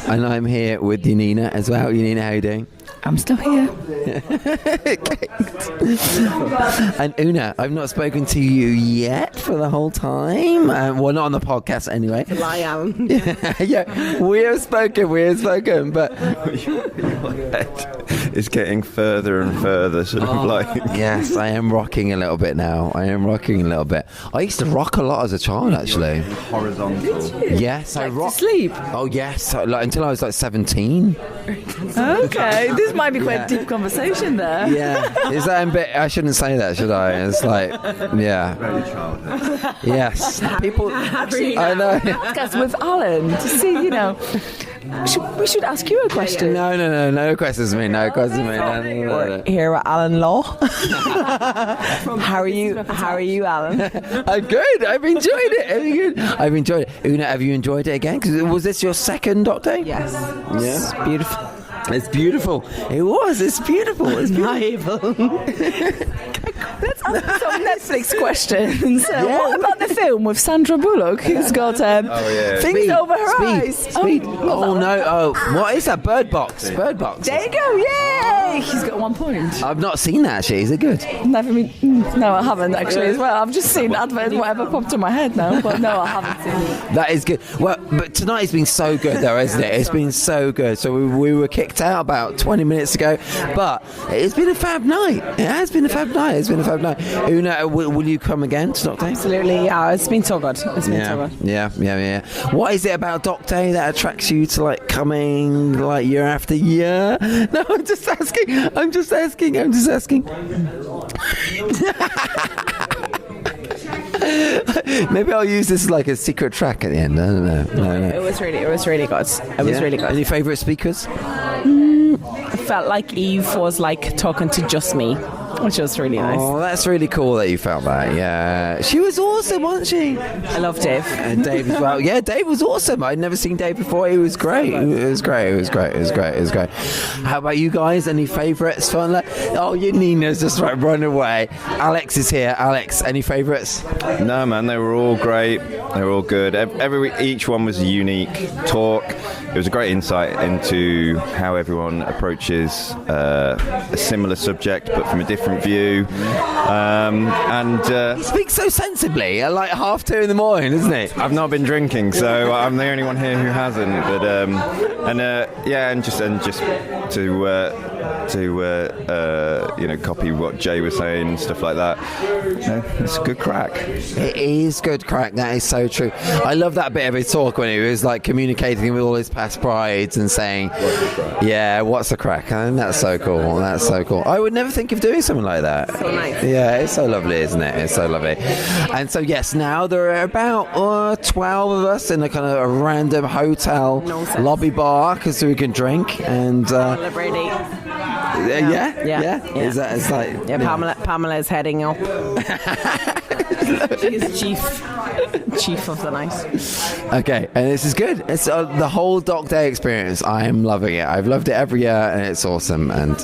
And I'm here with Janina as well. Janina, how are you doing? I'm still here. And Una, I've not spoken to you yet for the whole time. Well, not on the podcast anyway. Lie, Alan. Yeah, we have spoken, but it's getting further and further, sort of like. Yes, I am rocking a little bit now. I used to rock a lot as a child, actually. Horizontal. Yes, I rock. To sleep. Oh yes, until I was like 17. Okay, this might be quite a deep conversation there. Yeah, is that a bit? I shouldn't say that, should I? It's like, yeah. Very childish. Yes, people. I know. Podcast with Alan to see, we should ask you a question. No questions me. No questions me. No. Here at Alan Law. How are you, Alan? I'm good. I've enjoyed it. Una, have you enjoyed it again? Because was this your second dock day? Yes. Yeah. It's beautiful. It was. It's beautiful. It's beautiful. Let's ask some Netflix questions. What about the film with Sandra Bullock, who's got things over her eyes? Speed. Oh no! Oh, what is that? Bird Box. Bird Box. There you go! Yay! He's got 1 point. I've not seen that actually. Is it good? No, I haven't actually as well. I've just seen adverts, whatever popped in my head now, but no, I haven't seen it. That is good. Well, but tonight has been so good though, isn't it? It's been so good. So we were kicked out about 20 minutes ago, but it's been a fab night. It has been a fab night. Una, will you come again to Doc Day? Absolutely, yeah. It's been so good. It's been so good. Yeah. What is it about Doc Day that attracts you to like coming like year after year? No, I'm just asking. Maybe I'll use this as like a secret track at the end. I don't know. No. It was really good. Really good. Any favourite speakers? I felt like Yves was like talking to just me, which was really nice. Oh, that's really cool that you felt that. Yeah, she was awesome, wasn't she? I love Dave. And Dave as well. Yeah, Dave was awesome. I'd never seen Dave before. He was great. It was great. How about you guys? Any favourites? Oh, your Nina's just run away. Alex is here. Alex, any favourites? No, man, they were all great. They were all good. Each one was a unique talk. It was a great insight into how everyone approaches a similar subject, but from a different view. He speaks so sensibly at like 2:30 in the morning, isn't it? I've not been drinking, so I'm the only one here who hasn't. But just to copy what Jay was saying and stuff like that. It's a good crack. It is good crack. That is so true. I love that bit of his talk when he was like communicating with all his past brides and saying, "Yeah, what's the crack?" I think that's so cool. I would never think of doing something like that. So nice. Yeah, it's so lovely, isn't it? It's so lovely. And so yes, now there are about 12 of us in a kind of a random hotel lobby bar because we can drink and. Celebrating. Yeah. Is that? It's like Pamela's heading up. She's chief of the night. Okay, and this is good. It's the whole Doc Day experience. I am loving it. I've loved it every year, and it's awesome. And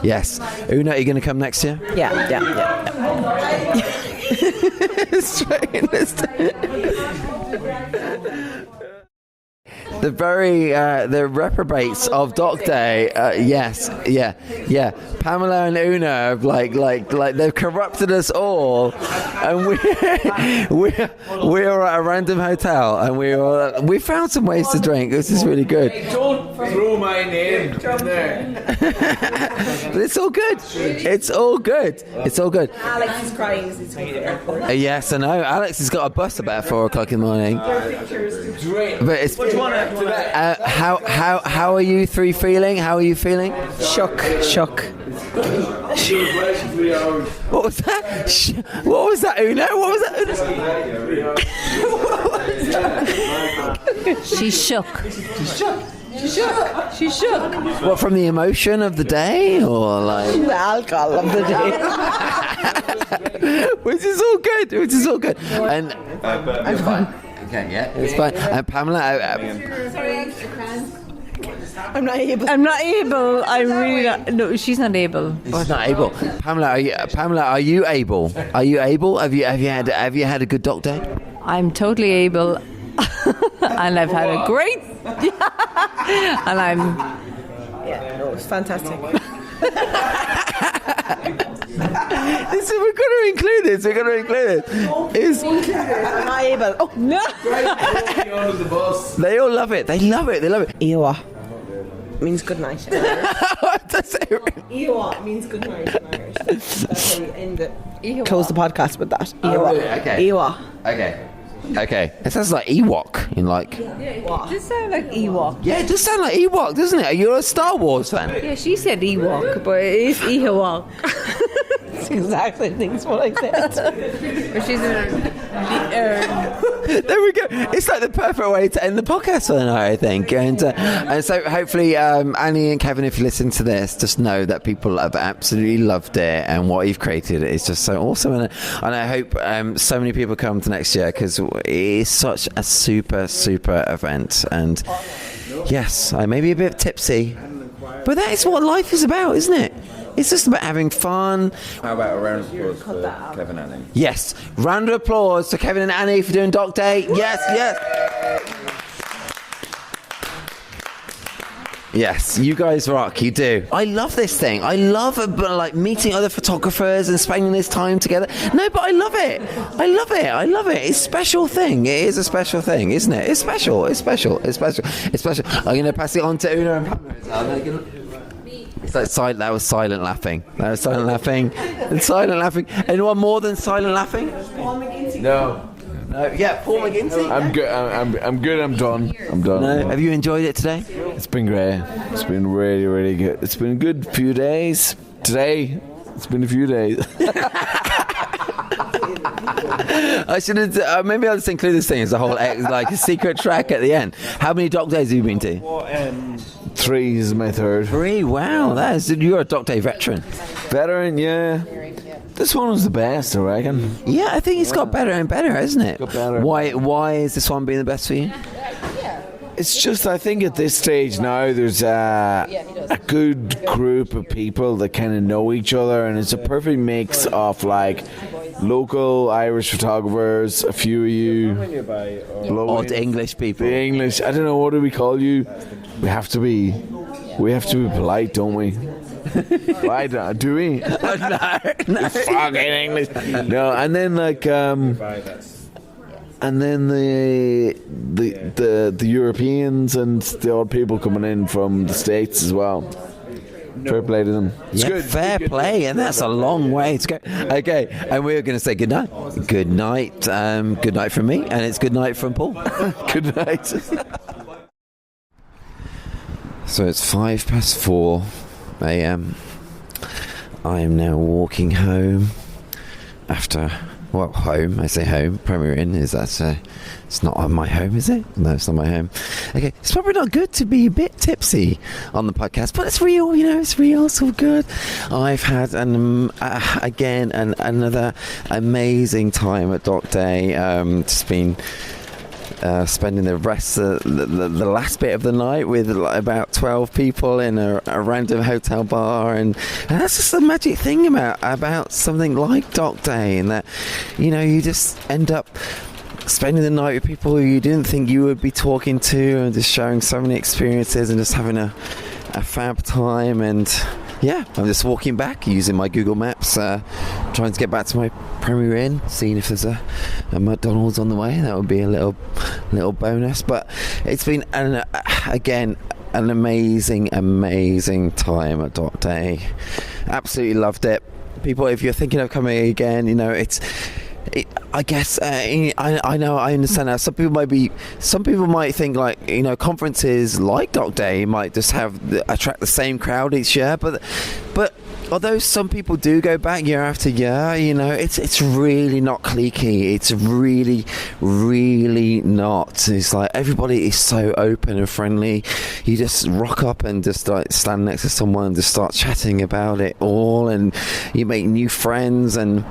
yes, Una, are you going to come next year? Yeah. The reprobates of Doc Day. Yes. Pamela and Una have like they've corrupted us all, and we're at a random hotel, and we found some ways to drink. This is really good. Don't throw my name there. But it's all good. It's all good. Alex is crying as he's going to the airport. Yes, I know. Alex has got a bus about 4:00 in the morning. But it's. How are you three feeling? How are you feeling? Shook. What was that? What was that, Una? What was that? She's shook. She's shook. What, from the emotion of the day, or like the alcohol of the day? Which is all good. And I'm fine. Okay, yeah, it's fine. And Pamela, I'm not able. I'm really not. No, she's not able. She's not able. Pamela, are you able? Have you had a good Doc Day? I'm totally able, and I've had a great. And I'm. Yeah, no, it's fantastic. We're going to include this. I'm not able. Oh no! They all love it. They love it. Iwa means good night. What does it mean? Iwa means good night in Irish. That's how we end it. Close the podcast with that. Iwa. Okay. Iwa. Okay. It sounds like Ewok in like. It does sound like Ewok. Yeah, it does sound like Ewok, doesn't it? You're a Star Wars fan. Yeah, she said Ewok, but it is Ewok. It's exactly what I said. But she's There we go. It's like the perfect way to end the podcast for the night, I think. And so hopefully, Annie and Kevin, if you listen to this, just know that people have absolutely loved it, and what you've created is just so awesome. And I hope so many people come to next year, because it is such a super event. And yes, I may be a bit tipsy, but that is what life is about, isn't it? It's just about having fun. How about a round of applause for Kevin and Annie? Yes. Round of applause to Kevin and Annie for doing Doc Day. Yes, yes. Yes, you guys rock, you do. I love this thing. I love like meeting other photographers and spending this time together. No, but I love it. I love it. I love it. It's a special thing. It is a special thing, isn't it? It's special. It's special. It's special. It's special. I'm going to pass it on to Una and Pamela. It's like that was silent laughing. That was silent laughing. And silent laughing. Anyone more than silent laughing? No. Yeah, Paul McGinty. I'm good. I'm good. I'm done. I'm done. No. Have you enjoyed it today? It's been great. It's been really, really good. It's been a good few days. Today, it's been a few days. I should have. Maybe I'll just include this thing as a whole, like a secret track at the end. How many Doc Days have you been to? 3 is my 3rd. 3. Wow, you're a Doc Day veteran. Veteran, yeah. This one was the best, I reckon. Yeah, I think it's got better and better, hasn't it? Got better. Why is this one being the best for you? It's just, I think at this stage now there's a good group of people that kind of know each other, and it's a perfect mix of like local Irish photographers, a few of you odd English people. The English, I don't know, what do we call you? We have to be polite, don't we? Why do we? No. It's fucking English. No, and then like and then the Europeans and the odd people coming in from the States as well. Fair play to them. It's good. Fair play, and that's a long way to go. Okay, and we're going to say good night. Good night. Good night from me, and it's good night from Paul. Good night. So it's 4:05 a.m. I am now walking home after, well, home. I say home. Premier Inn is that? It's not my home, is it? No, it's not my home. Okay, it's probably not good to be a bit tipsy on the podcast, but it's real. You know, it's real. It's all good. I've had another amazing time at Doc Day. Just been spending the rest of the last bit of the night with about 12 people in a random hotel bar, and that's just the magic thing about something like Doc Day, and that, you know, you just end up spending the night with people who you didn't think you would be talking to, and just sharing so many experiences and just having a fab time. And yeah, I'm just walking back using my Google Maps, trying to get back to my Premier Inn, seeing if there's a McDonald's on the way. That would be a little bonus. But it's been an amazing time at Doc Day. Absolutely loved it. People, if you're thinking of coming again, you know, I guess I know, I understand that some people might think, like, you know, conferences like Doc Day might just attract the same crowd each year, but although some people do go back year after year, you know, it's really not cliquey. It's really, really not. It's like everybody is so open and friendly. You just rock up and just like stand next to someone and just start chatting about it all, and you make new friends. And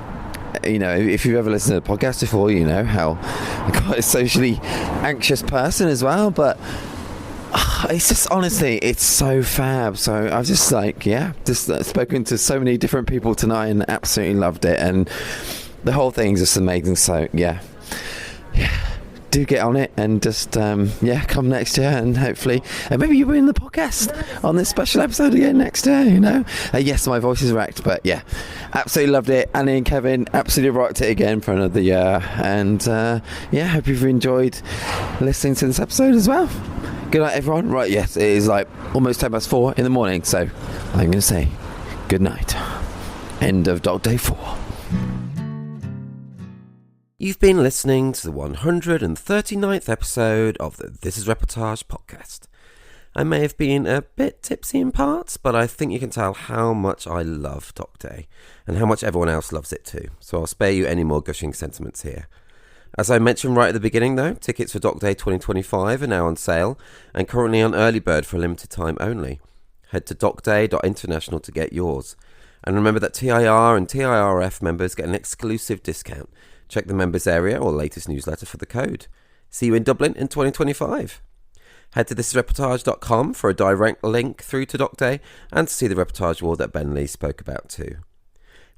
you know, if you've ever listened to the podcast before, you know how I'm quite a socially anxious person as well, but it's just, honestly, it's so fab. So I've just spoken to so many different people tonight and absolutely loved it, and the whole thing's just amazing. So yeah, do get on it, and just come next year, and hopefully maybe you'll be in the podcast on this special episode again next year, you know. Yes, my voice is wrecked, but yeah, absolutely loved it. Annie and Kevin absolutely rocked it again for another year, and hope you've enjoyed listening to this episode as well. Good night, everyone. Right, yes, it is like almost 4:10 in the morning, so I'm going to say good night. End of Doc Day 4. You've been listening to the 139th episode of the This Is Reportage podcast. I may have been a bit tipsy in parts, but I think you can tell how much I love Doc Day, and how much everyone else loves it too, so I'll spare you any more gushing sentiments here. As I mentioned right at the beginning though, tickets for Doc Day 2025 are now on sale, and currently on early bird for a limited time only. Head to docday.international to get yours. And remember that TIR and TIRF members get an exclusive discount. Check the members area or latest newsletter for the code. See you in Dublin in 2025. Head to thisisreportage.com for a direct link through to Doc Day and to see the reportage award that Ben Lee spoke about too.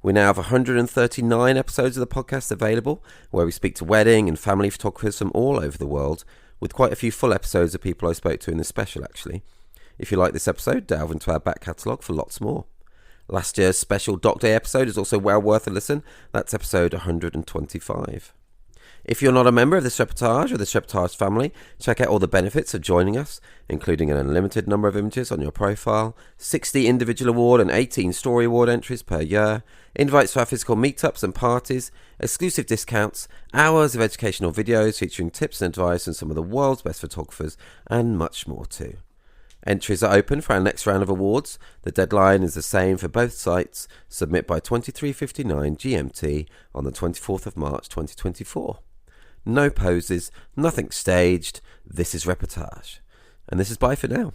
We now have 139 episodes of the podcast available, where we speak to wedding and family photographers from all over the world, with quite a few full episodes of people I spoke to in this special actually. If you like this episode, delve into our back catalogue for lots more. Last year's special Doc Day episode is also well worth a listen. That's episode 125. If you're not a member of this reportage or the Schepers family, check out all the benefits of joining us, including an unlimited number of images on your profile, 60 individual award and 18 story award entries per year, invites to our physical meetups and parties, exclusive discounts, hours of educational videos featuring tips and advice from some of the world's best photographers, and much more too. Entries are open for our next round of awards. The deadline is the same for both sites. Submit by 23:59 GMT on the 24th of March 2024. No poses, nothing staged. This is Reportage. And this is bye for now.